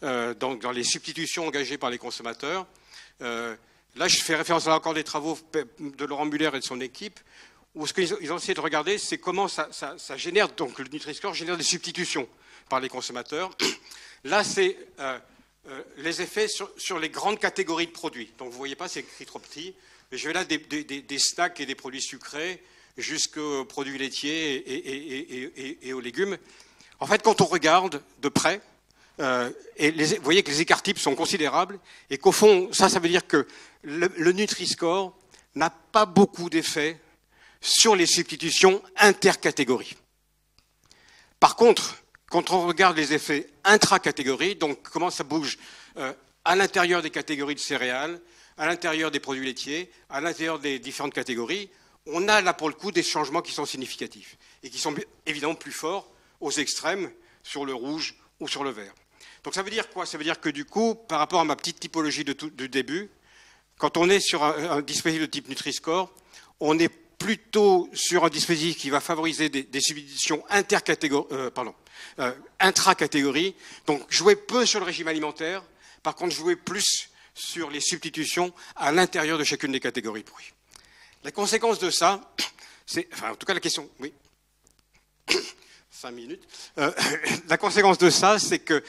dans les substitutions engagées par les consommateurs, là je fais référence à encore des travaux de Laurent Muller et de son équipe, où ce qu'ils ont essayé de regarder, c'est comment ça génère, donc le Nutri-Score génère des substitutions par les consommateurs. Là, c'est les effets sur les grandes catégories de produits. Donc vous ne voyez pas, c'est écrit trop petit, mais je vais là des snacks et des produits sucrés jusqu'aux produits laitiers et aux légumes. En fait, quand on regarde de près, vous voyez que les écarts types sont considérables et qu'au fond, ça veut dire que le Nutri-Score n'a pas beaucoup d'effets sur les substitutions intercatégories. Par contre, quand on regarde les effets intracatégories, donc comment ça bouge à l'intérieur des catégories de céréales, à l'intérieur des produits laitiers, à l'intérieur des différentes catégories, on a là pour le coup des changements qui sont significatifs et qui sont évidemment plus forts aux extrêmes, sur le rouge ou sur le vert. Donc ça veut dire quoi? Ça veut dire que du coup, par rapport à ma petite typologie du début, quand on est sur un dispositif de type Nutri-Score, on est plutôt sur un dispositif qui va favoriser des substitutions intracatégories, donc jouer peu sur le régime alimentaire, par contre jouer plus sur les substitutions à l'intérieur de chacune des catégories de produits. La conséquence de ça, c'est, en tout cas la question, oui, 5 minutes, la conséquence de ça, c'est que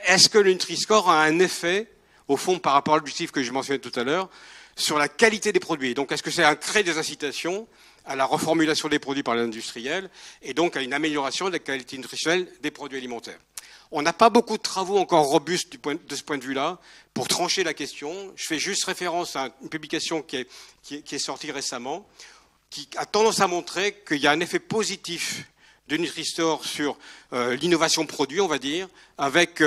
est-ce que le Nutri-Score a un effet, au fond, par rapport à l'objectif que je mentionnais tout à l'heure, sur la qualité des produits. Donc, est-ce que c'est un crée des incitations à la reformulation des produits par l'industriel et donc à une amélioration de la qualité nutritionnelle des produits alimentaires? On n'a pas beaucoup de travaux encore robustes de ce point de vue-là pour trancher la question. Je fais juste référence à une publication qui est sortie récemment, qui a tendance à montrer qu'il y a un effet positif de Nutri-Score sur l'innovation produit, on va dire, avec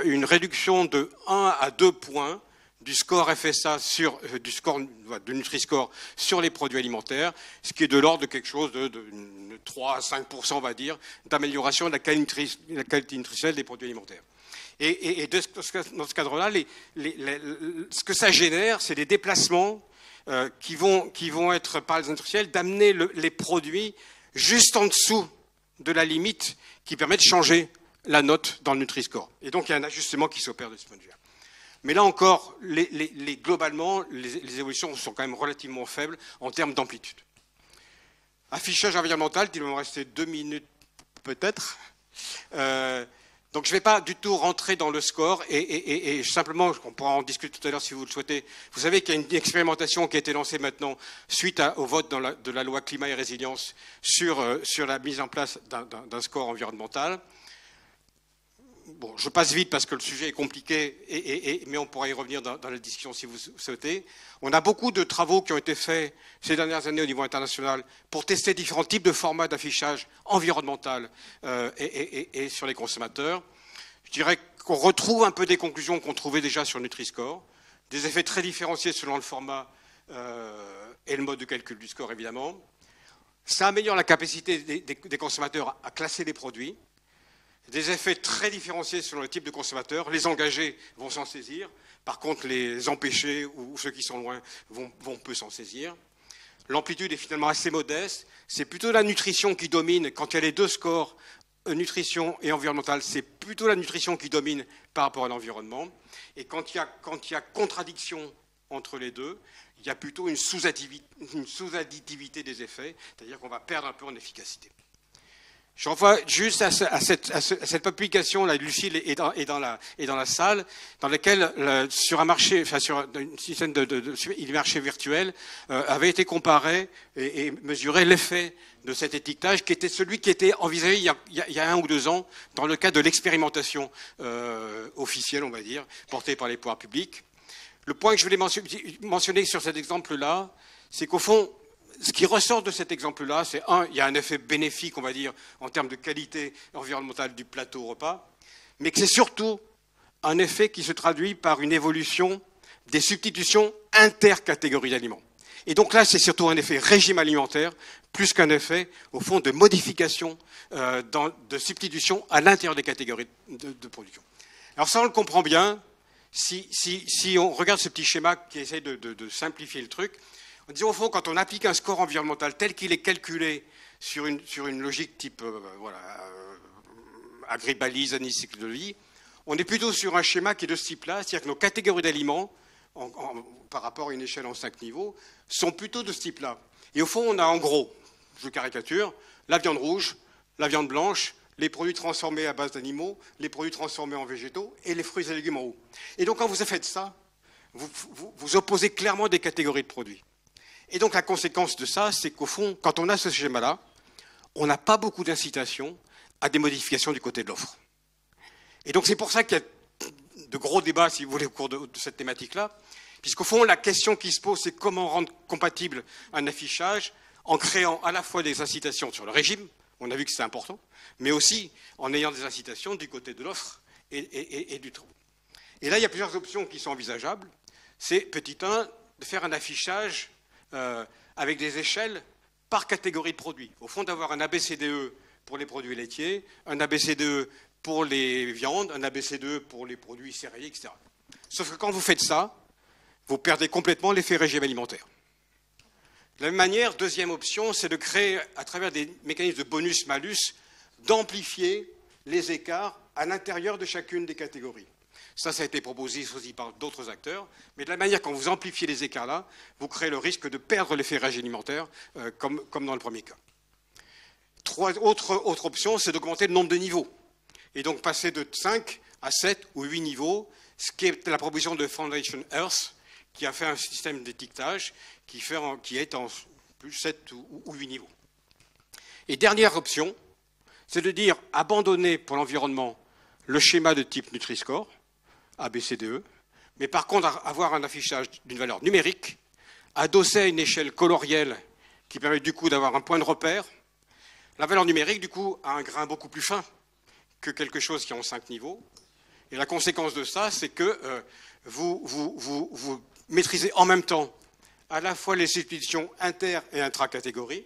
une réduction de 1 à 2 points du score FSA du score de Nutri-Score sur les produits alimentaires, ce qui est de l'ordre de quelque chose de 3 à 5%, on va dire, d'amélioration de la qualité nutritionnelle des produits alimentaires. Et dans ce cadre-là, ce que ça génère, c'est des déplacements qui vont être par les industriels d'amener les produits juste en dessous de la limite qui permet de changer la note dans le Nutri-Score. Et donc, il y a un ajustement qui s'opère de ce point de vue-là. Mais là encore, globalement, les évolutions sont quand même relativement faibles en termes d'amplitude. Affichage environnemental, il va me rester 2 minutes peut-être. Donc je ne vais pas du tout rentrer dans le score et simplement, on pourra en discuter tout à l'heure si vous le souhaitez. Vous savez qu'il y a une expérimentation qui a été lancée maintenant suite au vote de la loi climat et résilience sur la mise en place d'un score environnemental. bon, je passe vite parce que le sujet est compliqué, mais on pourra y revenir dans la discussion si vous souhaitez. On a beaucoup de travaux qui ont été faits ces dernières années au niveau international pour tester différents types de formats d'affichage environnemental et sur les consommateurs. Je dirais qu'on retrouve un peu des conclusions qu'on trouvait déjà sur Nutri-Score, des effets très différenciés selon le format et le mode de calcul du score, évidemment. Ça améliore la capacité des consommateurs à classer les produits. Des effets très différenciés selon le type de consommateur. Les engagés vont s'en saisir. Par contre, les empêchés ou ceux qui sont loin vont peu s'en saisir. L'amplitude est finalement assez modeste. C'est plutôt la nutrition qui domine. Quand il y a les deux scores, nutrition et environnemental, c'est plutôt la nutrition qui domine par rapport à l'environnement. Et quand il y a contradiction entre les deux, il y a plutôt une sous-additivité des effets, c'est-à-dire qu'on va perdre un peu en efficacité. Je renvoie juste à cette publication, là, Lucille est dans la salle, dans laquelle, sur un marché, enfin sur un système de marché virtuel, avait été comparé et mesuré l'effet de cet étiquetage, qui était celui qui était envisagé il y a 1 ou 2 ans, dans le cadre de l'expérimentation officielle, on va dire, portée par les pouvoirs publics. Le point que je voulais mentionner sur cet exemple-là, c'est qu'au fond, ce qui ressort de cet exemple-là, c'est il y a un effet bénéfique, on va dire, en termes de qualité environnementale du plateau repas, mais que c'est surtout un effet qui se traduit par une évolution des substitutions intercatégories d'aliments. Et donc là, c'est surtout un effet régime alimentaire, plus qu'un effet, au fond, de modification, de substitution à l'intérieur des catégories de production. Alors ça, on le comprend bien. Si on regarde ce petit schéma qui essaie de simplifier le truc, on dit au fond, quand on applique un score environnemental tel qu'il est calculé sur une logique type agribalise, analyse cycle de vie, on est plutôt sur un schéma qui est de ce type-là, c'est-à-dire que nos catégories d'aliments, par rapport à une échelle en 5 niveaux, sont plutôt de ce type-là. Et au fond, on a en gros, je caricature, la viande rouge, la viande blanche, les produits transformés à base d'animaux, les produits transformés en végétaux et les fruits et légumes en haut. Et donc quand vous faites ça, vous opposez clairement des catégories de produits. Et donc la conséquence de ça, c'est qu'au fond, quand on a ce schéma-là, on n'a pas beaucoup d'incitation à des modifications du côté de l'offre. Et donc c'est pour ça qu'il y a de gros débats, si vous voulez, au cours de cette thématique-là, puisqu'au fond, la question qui se pose, c'est comment rendre compatible un affichage en créant à la fois des incitations sur le régime, on a vu que c'était important, mais aussi en ayant des incitations du côté de l'offre et du trop. Et là, il y a plusieurs options qui sont envisageables. C'est, petit 1, de faire un affichage avec des échelles par catégorie de produits. Au fond, d'avoir un ABCDE pour les produits laitiers, un ABCDE pour les viandes, un ABCDE pour les produits céréaliers, etc. Sauf que quand vous faites ça, vous perdez complètement l'effet régime alimentaire. De la même manière, deuxième option, c'est de créer, à travers des mécanismes de bonus-malus, d'amplifier les écarts à l'intérieur de chacune des catégories. Ça a été proposé aussi par d'autres acteurs, mais de la manière, quand vous amplifiez les écarts-là, vous créez le risque de perdre l'effet régime alimentaire, comme dans le premier cas. Autre option, c'est d'augmenter le nombre de niveaux, et donc passer de 5 à 7 ou 8 niveaux, ce qui est la proposition de Foundation Earth, qui a fait un système d'étiquetage qui est en plus 7 ou 8 niveaux. Et dernière option, c'est de dire abandonner pour l'environnement le schéma de type Nutri-Score, ABCDE, mais par contre avoir un affichage d'une valeur numérique, adossé à une échelle colorielle qui permet du coup d'avoir un point de repère. La valeur numérique, du coup, a un grain beaucoup plus fin que quelque chose qui est en 5 niveaux. Et la conséquence de ça, c'est que vous maîtrisez en même temps à la fois les substitutions inter- et intra-catégories.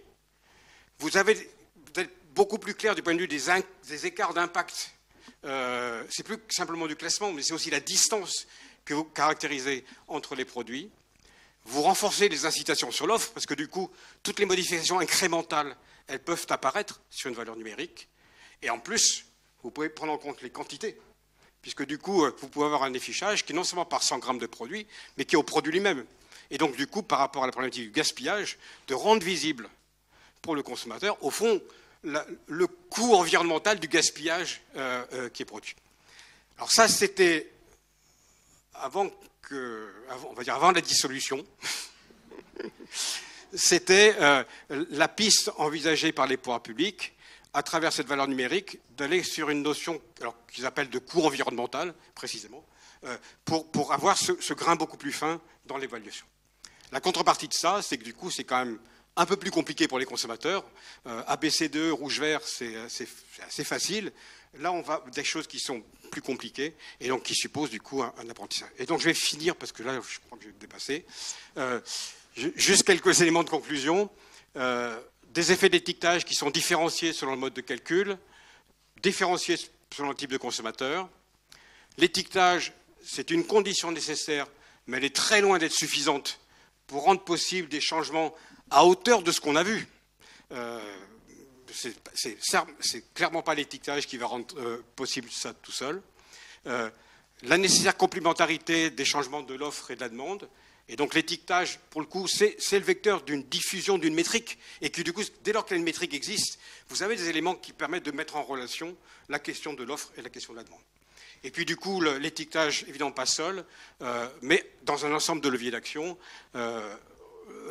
Vous êtes beaucoup plus clair du point de vue des écarts d'impact. C'est plus simplement du classement, mais c'est aussi la distance que vous caractérisez entre les produits. Vous renforcez les incitations sur l'offre, parce que du coup, toutes les modifications incrémentales, elles peuvent apparaître sur une valeur numérique. Et en plus, vous pouvez prendre en compte les quantités, puisque du coup, vous pouvez avoir un affichage qui est non seulement par 100 grammes de produit, mais qui est au produit lui-même. Et donc, du coup, par rapport à la problématique du gaspillage, de rendre visible pour le consommateur, au fond, le coût environnemental du gaspillage qui est produit. Alors ça, c'était avant la dissolution. C'était la piste envisagée par les pouvoirs publics à travers cette valeur numérique, d'aller sur une notion qu'ils appellent de coût environnemental, précisément, pour avoir ce grain beaucoup plus fin dans l'évaluation. La contrepartie de ça, c'est que du coup, c'est quand même un peu plus compliqué pour les consommateurs. ABC2, rouge-vert, c'est assez facile. Là, on va des choses qui sont plus compliquées et donc qui supposent du coup un apprentissage. Et donc, je vais finir, parce que là, je crois que je vais dépasser. Juste quelques éléments de conclusion. Des effets d'étiquetage qui sont différenciés selon le mode de calcul, différenciés selon le type de consommateur. L'étiquetage, c'est une condition nécessaire, mais elle est très loin d'être suffisante pour rendre possible des changements à hauteur de ce qu'on a vu. C'est clairement pas l'étiquetage qui va rendre possible ça tout seul. La nécessaire complémentarité des changements de l'offre et de la demande. Et donc l'étiquetage, pour le coup, c'est le vecteur d'une diffusion d'une métrique. Et que du coup, dès lors qu'une métrique existe, vous avez des éléments qui permettent de mettre en relation la question de l'offre et la question de la demande. Et puis du coup, l'étiquetage, évidemment pas seul, mais dans un ensemble de leviers d'action.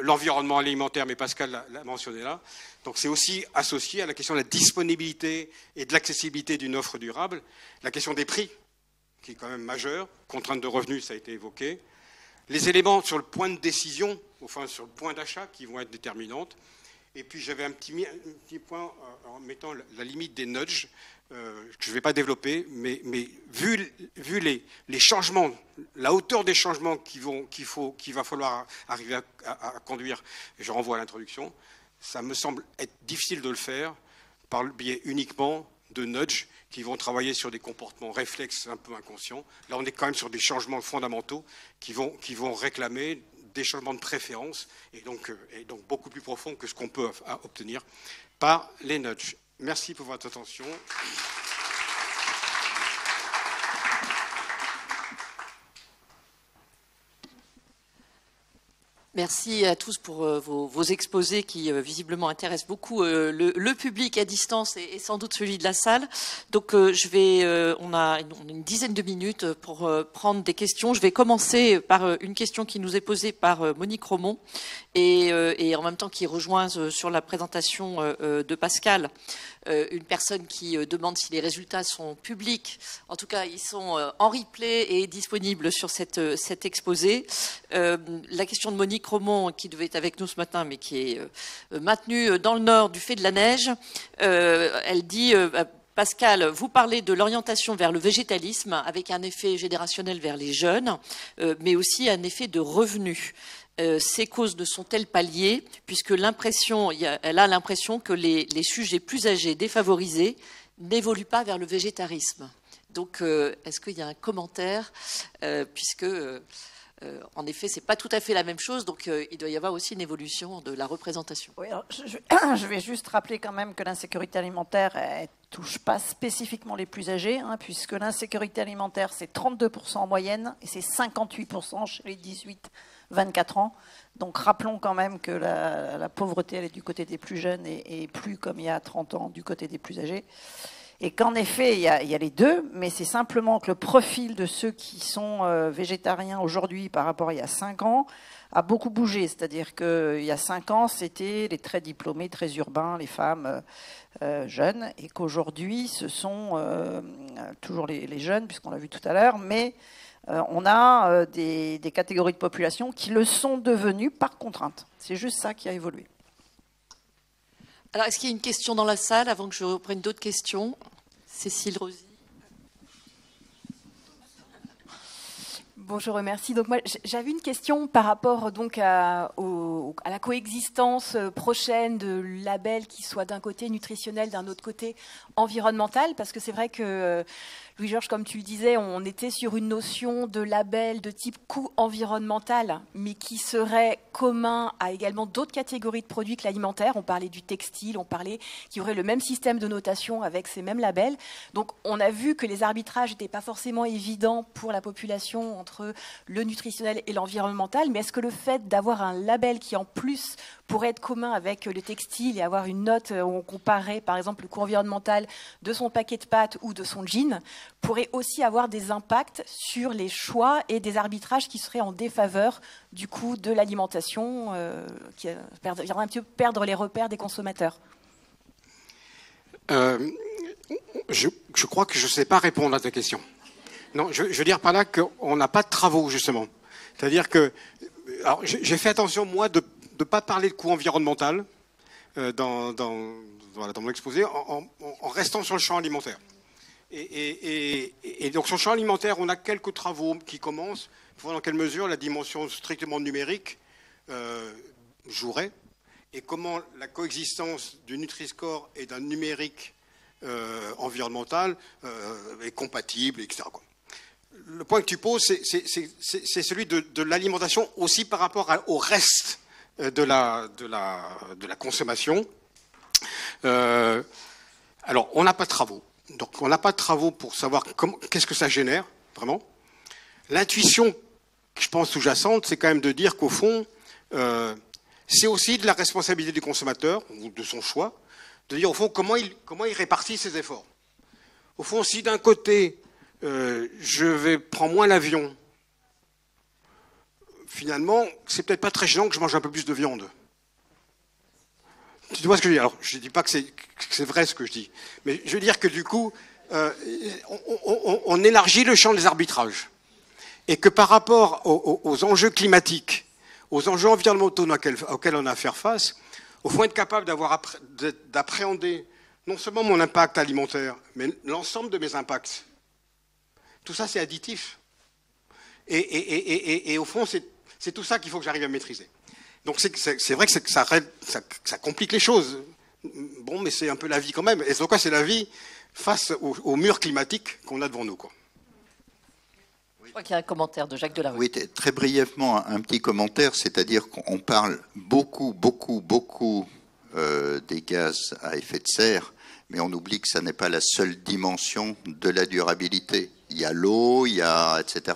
L'environnement alimentaire, mais Pascal l'a mentionné là. Donc c'est aussi associé à la question de la disponibilité et de l'accessibilité d'une offre durable. La question des prix, qui est quand même majeure. Contrainte de revenus, ça a été évoqué. Les éléments sur le point de décision, enfin sur le point d'achat, qui vont être déterminantes. Et puis j'avais un petit point en mettant la limite des nudges, que je ne vais pas développer, mais vu les changements, la hauteur des changements qu'il va falloir arriver à conduire, et je renvoie à l'introduction, ça me semble être difficile de le faire par le biais uniquement de nudges qui vont travailler sur des comportements réflexes un peu inconscients. Là, on est quand même sur des changements fondamentaux qui vont réclamer des changements de préférence et donc beaucoup plus profonds que ce qu'on peut obtenir par les nudges. Merci pour votre attention. Merci à tous pour vos exposés qui visiblement intéressent beaucoup le public à distance et sans doute celui de la salle. Donc on a une dizaine de minutes pour prendre des questions. Je vais commencer par une question qui nous est posée par Monique Romont et en même temps qui rejoint sur la présentation de Pascal. Une personne qui demande si les résultats sont publics. En tout cas, ils sont en replay et disponibles sur cet exposé. La question de Monique Romont, qui devait être avec nous ce matin, mais qui est maintenue dans le Nord du fait de la neige, elle dit... Pascal, vous parlez de l'orientation vers le végétalisme avec un effet générationnel vers les jeunes, mais aussi un effet de revenu. Ces causes ne sont-elles pas liées, puisque elle a l'impression que les sujets plus âgés, défavorisés, n'évoluent pas vers le végétarisme. Donc, est-ce qu'il y a un commentaire, puisque... en effet, c'est pas tout à fait la même chose, donc il doit y avoir aussi une évolution de la représentation. Oui, alors, je vais juste rappeler quand même que l'insécurité alimentaire ne touche pas spécifiquement les plus âgés, puisque l'insécurité alimentaire, c'est 32% en moyenne et c'est 58% chez les 18-24 ans. Donc rappelons quand même que la pauvreté, elle est du côté des plus jeunes et plus comme il y a 30 ans du côté des plus âgés. Et qu'en effet, il y a les deux, mais c'est simplement que le profil de ceux qui sont végétariens aujourd'hui par rapport à il y a 5 ans a beaucoup bougé. C'est-à-dire qu'il y a 5 ans, c'était les très diplômés, très urbains, les femmes jeunes, et qu'aujourd'hui, ce sont toujours les jeunes, puisqu'on l'a vu tout à l'heure, mais on a des catégories de population qui le sont devenues par contrainte. C'est juste ça qui a évolué. Alors, est-ce qu'il y a une question dans la salle avant que je reprenne d'autres questions? Cécile Rosy. Bonjour, merci. Donc moi, j'avais une question par rapport donc à la coexistence prochaine de labels qui soient d'un côté nutritionnel, d'un autre côté environnemental, parce que c'est vrai que Louis-Georges, comme tu le disais, on était sur une notion de label de type coût environnemental, mais qui serait commun à également d'autres catégories de produits que l'alimentaire. On parlait du textile, on parlait qu'il y aurait le même système de notation avec ces mêmes labels. Donc on a vu que les arbitrages n'étaient pas forcément évidents pour la population entre le nutritionnel et l'environnemental, mais est-ce que le fait d'avoir un label qui en plus pourrait être commun avec le textile et avoir une note où on comparait par exemple le coût environnemental de son paquet de pâtes ou de son jean pourrait aussi avoir des impacts sur les choix et des arbitrages qui seraient en défaveur du coût de l'alimentation, qui viendrait un petit peu perdre les repères des consommateurs? Je crois que je ne sais pas répondre à ta question. Non, je veux dire par là qu'on n'a pas de travaux, justement. C'est-à-dire que... Alors, j'ai fait attention, moi, de ne pas parler de coût environnemental dans mon exposé, en restant sur le champ alimentaire. Et donc, sur le champ alimentaire, on a quelques travaux qui commencent. Il faut voir dans quelle mesure la dimension strictement numérique jouerait, et comment la coexistence du Nutri-Score et d'un numérique environnemental est compatible, etc. Le point que tu poses, c'est celui de l'alimentation aussi par rapport au reste de la consommation. Alors, on n'a pas de travaux. Donc, on n'a pas de travaux pour savoir qu'est-ce que ça génère, vraiment. L'intuition, je pense, sous-jacente, c'est quand même de dire qu'au fond, c'est aussi de la responsabilité du consommateur, ou de son choix, de dire, au fond, comment il répartit ses efforts. Au fond, si d'un côté, je prends moins l'avion, finalement, c'est peut-être pas très gênant que je mange un peu plus de viande. Tu vois ce que je dis? Alors, je ne dis pas que c'est vrai ce que je dis, mais je veux dire que du coup, on élargit le champ des arbitrages. Et que par rapport aux enjeux climatiques, aux enjeux environnementaux auxquels on a à faire face, au fond, être capable d'appréhender non seulement mon impact alimentaire, mais l'ensemble de mes impacts. Tout ça, c'est additif. Et au fond, c'est tout ça qu'il faut que j'arrive à maîtriser. Donc c'est vrai que ça complique les choses. Bon, mais c'est un peu la vie quand même. Et donc, c'est la vie face au mur climatique qu'on a devant nous, quoi. Je crois qu'il y a un commentaire de Jacques Delarue. Oui, très brièvement, un petit commentaire, c'est-à-dire qu'on parle beaucoup des gaz à effet de serre, mais on oublie que ça n'est pas la seule dimension de la durabilité. Il y a l'eau, il y a etc.,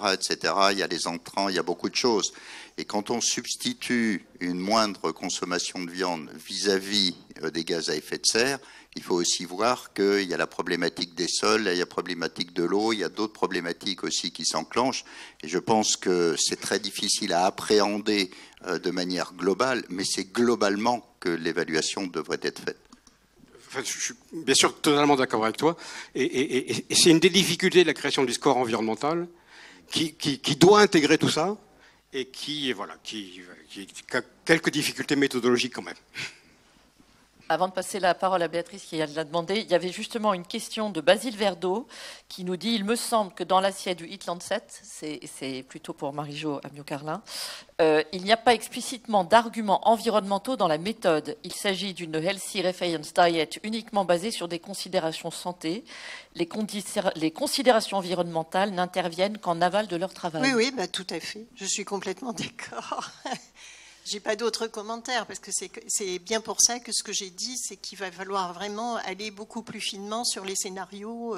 il y a les entrants, il y a beaucoup de choses. Et quand on substitue une moindre consommation de viande vis-à-vis des gaz à effet de serre, il faut aussi voir qu'il y a la problématique des sols, il y a la problématique de l'eau, il y a d'autres problématiques aussi qui s'enclenchent. Et je pense que c'est très difficile à appréhender de manière globale, mais c'est globalement que l'évaluation devrait être faite. Enfin, je suis bien sûr totalement d'accord avec toi. Et c'est une des difficultés de la création du score environnemental qui doit intégrer tout ça et qui a quelques difficultés méthodologiques quand même. Avant de passer la parole à Béatrice qui l'a demandé, il y avait justement une question de Basile Verdeau qui nous dit « Il me semble que dans l'assiette du Heat Lancet, c'est plutôt pour Marie-Jo Amiot-Carlin, il n'y a pas explicitement d'arguments environnementaux dans la méthode. Il s'agit d'une Healthy Reference Diet uniquement basée sur des considérations santé. Les considérations environnementales n'interviennent qu'en aval de leur travail. » Oui, bah, tout à fait. Je suis complètement d'accord. J'ai pas d'autres commentaires parce que c'est bien pour ça que ce que j'ai dit, c'est qu'il va falloir vraiment aller beaucoup plus finement sur les scénarios,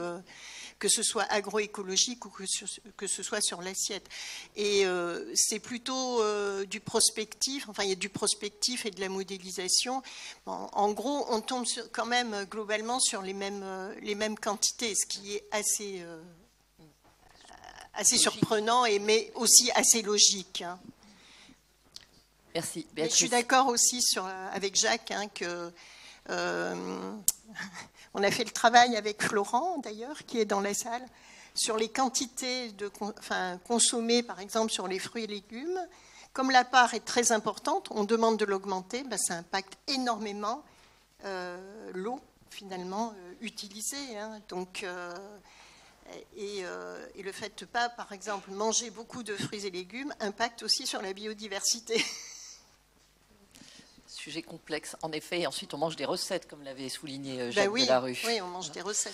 que ce soit agroécologique ou que ce soit sur l'assiette. Et c'est plutôt du prospectif. Enfin, il y a du prospectif et de la modélisation. Bon, en gros, on tombe quand même globalement sur les mêmes quantités, ce qui est assez surprenant mais aussi assez logique. Hein. Merci. Je suis d'accord aussi avec Jacques que on a fait le travail avec Florent d'ailleurs qui est dans la salle sur les quantités consommées par exemple sur les fruits et légumes. Comme la part est très importante, on demande de l'augmenter, ça impacte énormément l'eau finalement utilisée. Hein, donc et le fait de pas par exemple manger beaucoup de fruits et légumes impacte aussi sur la biodiversité. Sujet complexe, en effet. Et ensuite, on mange des recettes, comme l'avait souligné Jacques Delarue. Oui, on mange des recettes.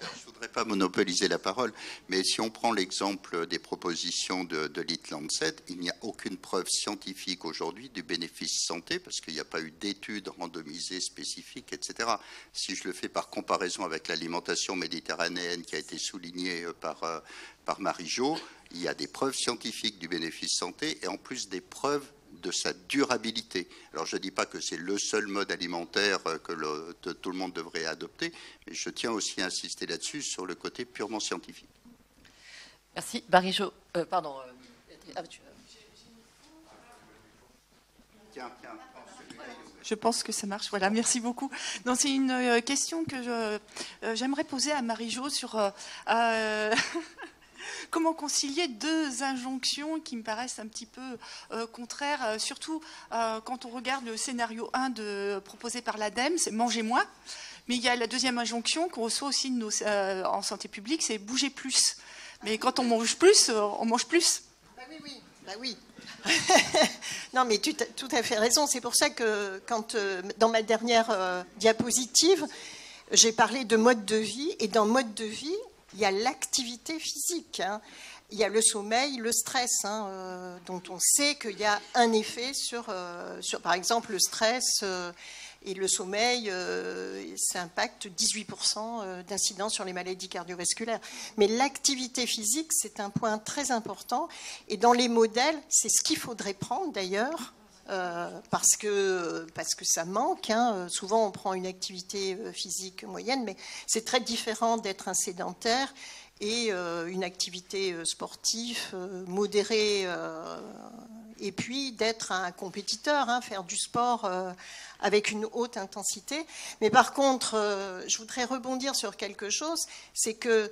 Je ne voudrais pas monopoliser la parole, mais si on prend l'exemple des propositions de Heat Lancet, il n'y a aucune preuve scientifique aujourd'hui du bénéfice santé, parce qu'il n'y a pas eu d'études randomisées spécifiques, etc. Si je le fais par comparaison avec l'alimentation méditerranéenne qui a été soulignée par Marie-Jo, il y a des preuves scientifiques du bénéfice santé et en plus des preuves de sa durabilité. Alors je ne dis pas que c'est le seul mode alimentaire que tout le monde devrait adopter, mais je tiens aussi à insister là-dessus sur le côté purement scientifique. Merci. Marie-Jo, pardon. Tiens, prends celui-là. Je pense que ça marche. Voilà, merci beaucoup. Donc, c'est une question que j'aimerais poser à Marie-Jo sur comment concilier deux injonctions qui me paraissent un petit peu contraires, surtout quand on regarde le scénario 1 proposé par l'ADEME, c'est manger moins. Mais il y a la deuxième injonction qu'on reçoit aussi en santé publique, c'est bouger plus. Mais quand on mange plus, on mange plus. Bah oui. Non, mais tu as tout à fait raison. C'est pour ça que dans ma dernière diapositive, j'ai parlé de mode de vie. Et dans mode de vie, il y a l'activité physique. Il y a le sommeil, le stress, dont on sait qu'il y a un effet sur par exemple, le stress et le sommeil, ça impacte 18% d'incidence sur les maladies cardiovasculaires. Mais l'activité physique, c'est un point très important. Et dans les modèles, c'est ce qu'il faudrait prendre d'ailleurs, parce que ça manque. Souvent, on prend une activité physique moyenne, mais c'est très différent d'être un sédentaire et une activité sportive modérée, et puis d'être un compétiteur, faire du sport avec une haute intensité. Mais par contre, je voudrais rebondir sur quelque chose, c'est que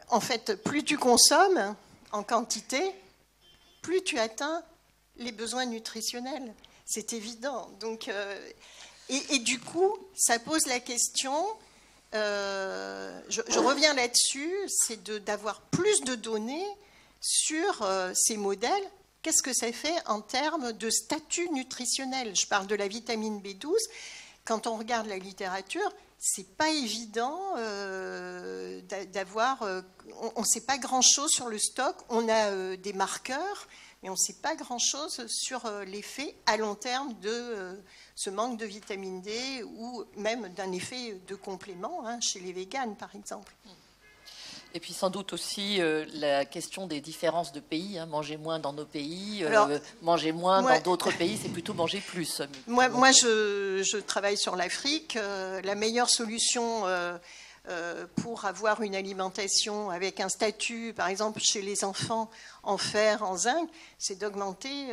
en fait, plus tu consommes en quantité, plus tu atteins les besoins nutritionnels. C'est évident. Donc, et du coup, ça pose la question, je reviens là-dessus, c'est d'avoir plus de données sur ces modèles. Qu'est-ce que ça fait en termes de statut nutritionnel? Je parle de la vitamine B12. Quand on regarde la littérature, c'est pas évident d'avoir... on ne sait pas grand-chose sur le stock. On a des marqueurs, mais on ne sait pas grand-chose sur l'effet à long terme de ce manque de vitamine D ou même d'un effet de complément chez les véganes, par exemple. Et puis sans doute aussi la question des différences de pays, manger moins dans nos pays, manger moins dans d'autres pays, c'est plutôt manger plus. Moi je travaille sur l'Afrique. La meilleure solution pour avoir une alimentation avec un statut, par exemple chez les enfants, en fer, en zinc, c'est d'augmenter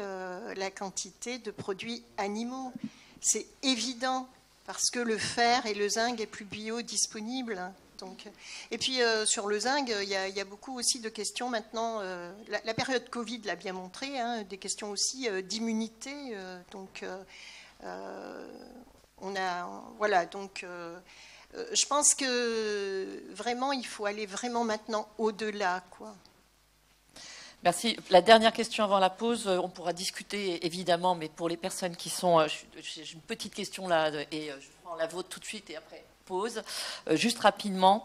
la quantité de produits animaux. C'est évident, parce que le fer et le zinc est plus biodisponible. Donc, et puis sur le zinc, il y a beaucoup aussi de questions maintenant. La période Covid l'a bien montré, des questions aussi d'immunité. Donc, on a, voilà. Donc, je pense que vraiment, il faut aller vraiment maintenant au-delà, quoi. Merci. La dernière question avant la pause, on pourra discuter évidemment, mais pour les personnes qui sont, j'ai une petite question là et je prends la vôtre tout de suite et après. Pause. Juste rapidement,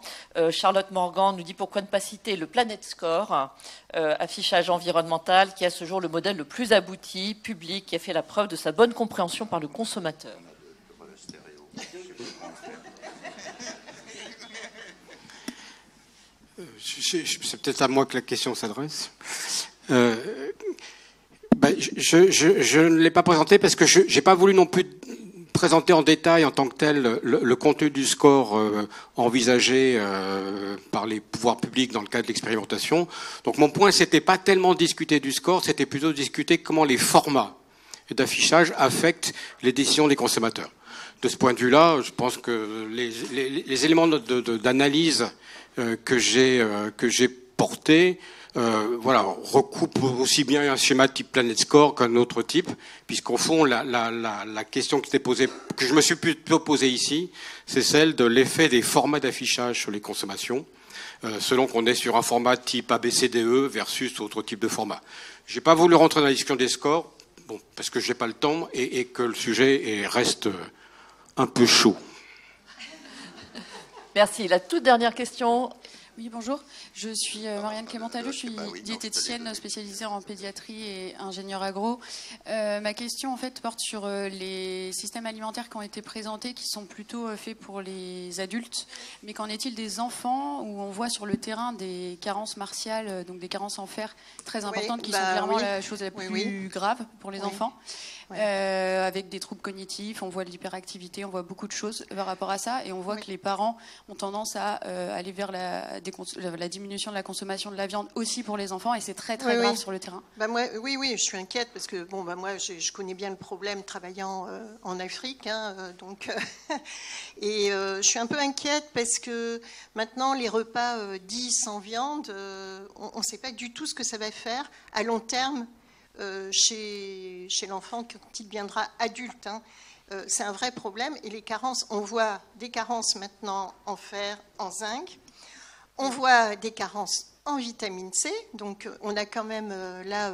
Charlotte Morgan nous dit pourquoi ne pas citer le Planet Score, affichage environnemental, qui est à ce jour le modèle le plus abouti, public, qui a fait la preuve de sa bonne compréhension par le consommateur. C'est peut-être à moi que la question s'adresse. Je ne l'ai pas présenté parce que je n'ai pas voulu non plus présenter en détail en tant que tel le contenu du score envisagé par les pouvoirs publics dans le cadre de l'expérimentation. Donc mon point, c'était pas tellement discuter du score, c'était plutôt discuter comment les formats d'affichage affectent les décisions des consommateurs. De ce point de vue-là, je pense que les éléments d'analyse que j'ai portés recoupe aussi bien un schéma type Planet Score qu'un autre type, puisqu'au fond, la question qui était posée, que je me suis plutôt posée ici, c'est celle de l'effet des formats d'affichage sur les consommations, selon qu'on est sur un format type ABCDE versus autre type de format. J'ai pas voulu rentrer dans la discussion des scores, parce que j'ai pas le temps et que le sujet reste un peu chaud. Merci. La toute dernière question. Oui, bonjour. Je suis Marianne Clémentaleux, je suis diététicienne spécialisée en pédiatrie et ingénieure agro. Ma question, en fait, porte sur les systèmes alimentaires qui ont été présentés, qui sont plutôt faits pour les adultes. Mais qu'en est-il des enfants, où on voit sur le terrain des carences martiales, donc des carences en fer très importantes, qui sont clairement la chose la plus grave pour les enfants, avec des troubles cognitifs, on voit de l'hyperactivité, on voit beaucoup de choses par rapport à ça, et on voit que les parents ont tendance à aller vers la la diminution de la consommation de la viande aussi pour les enfants, et c'est très très grave sur le terrain. Oui, je suis inquiète parce que moi je connais bien le problème travaillant en Afrique, et je suis un peu inquiète parce que maintenant les repas dits sans viande, on ne sait pas du tout ce que ça va faire à long terme chez l'enfant quand il deviendra adulte. C'est un vrai problème, et les carences, on voit des carences maintenant en fer, en zinc, on voit des carences en vitamine C, donc on a quand même là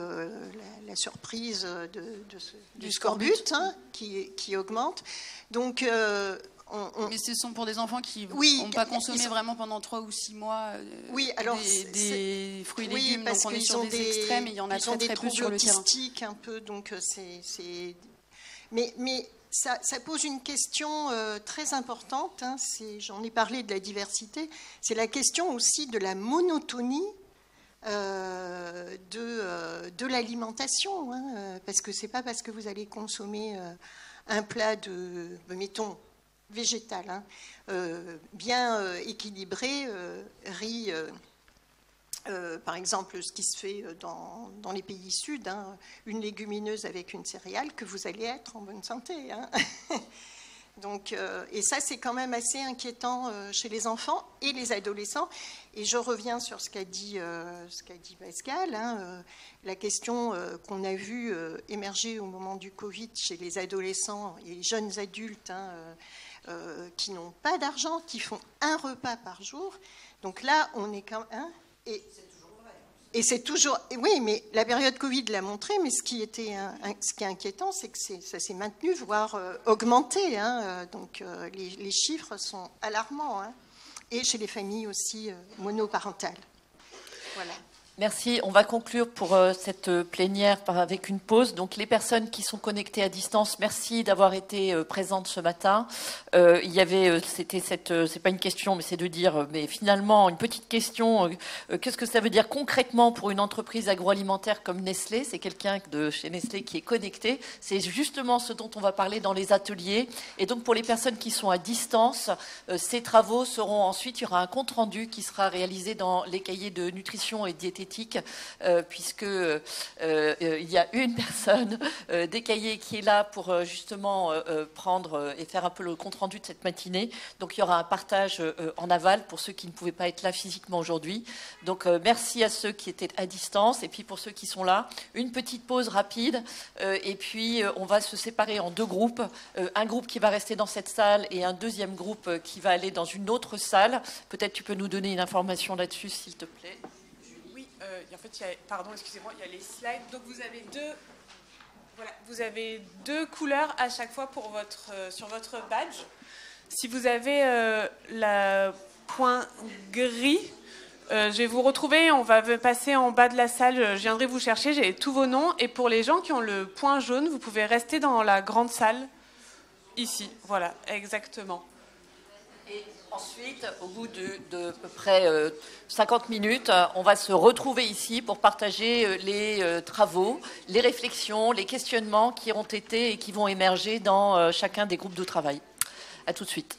la surprise du scorbut qui augmente. Donc, mais ce sont pour des enfants qui n'ont pas consommé vraiment pendant 3 ou 6 mois des fruits et légumes, donc on est sur des extrêmes, et il y en a très très peu sur le terrain. Un peu, donc mais ça pose une question très importante, j'en ai parlé de la diversité, c'est la question aussi de la monotonie de l'alimentation, parce que c'est pas parce que vous allez consommer un plat mettons, végétal, bien équilibré, riz, par exemple, ce qui se fait dans les pays sud, une légumineuse avec une céréale, que vous allez être en bonne santé. Donc, et ça, c'est quand même assez inquiétant chez les enfants et les adolescents. Et je reviens sur ce qu'a dit Pascal, la question qu'on a vue émerger au moment du Covid chez les adolescents et les jeunes adultes qui n'ont pas d'argent, qui font un repas par jour. Donc là, on est quand même... Et c'est toujours... Oui, mais la période Covid l'a montré, mais ce qui est inquiétant, c'est que ça s'est maintenu, voire augmenté. Donc les chiffres sont alarmants. Et chez les familles aussi monoparentales. Voilà. Merci. On va conclure pour cette plénière avec une pause. Donc, les personnes qui sont connectées à distance, merci d'avoir été présentes ce matin. Il y avait, c'est pas une question, mais c'est de dire, mais finalement, une petite question. Qu'est-ce que ça veut dire concrètement pour une entreprise agroalimentaire comme Nestlé? C'est quelqu'un de chez Nestlé qui est connecté. C'est justement ce dont on va parler dans les ateliers. Et donc, pour les personnes qui sont à distance, ces travaux seront ensuite, il y aura un compte rendu qui sera réalisé dans les cahiers de nutrition et diététique, puisque il y a une personne des cahiers qui est là pour justement prendre et faire un peu le compte-rendu de cette matinée. Donc il y aura un partage en aval pour ceux qui ne pouvaient pas être là physiquement aujourd'hui. Donc merci à ceux qui étaient à distance, et puis pour ceux qui sont là, une petite pause rapide, et puis on va se séparer en 2 groupes. Un groupe qui va rester dans cette salle et un deuxième groupe qui va aller dans une autre salle. Peut-être tu peux nous donner une information là-dessus, s'il te plaît. En fait, pardon, excusez-moi, il y a les slides. Donc vous avez 2 couleurs à chaque fois sur votre badge. Si vous avez le point gris, je vais vous retrouver. On va passer en bas de la salle. Je viendrai vous chercher. J'ai tous vos noms. Et pour les gens qui ont le point jaune, vous pouvez rester dans la grande salle ici. Voilà, exactement. Et ensuite, au bout de à peu près 50 minutes, on va se retrouver ici pour partager les travaux, les réflexions, les questionnements qui ont été et qui vont émerger dans chacun des groupes de travail. À tout de suite.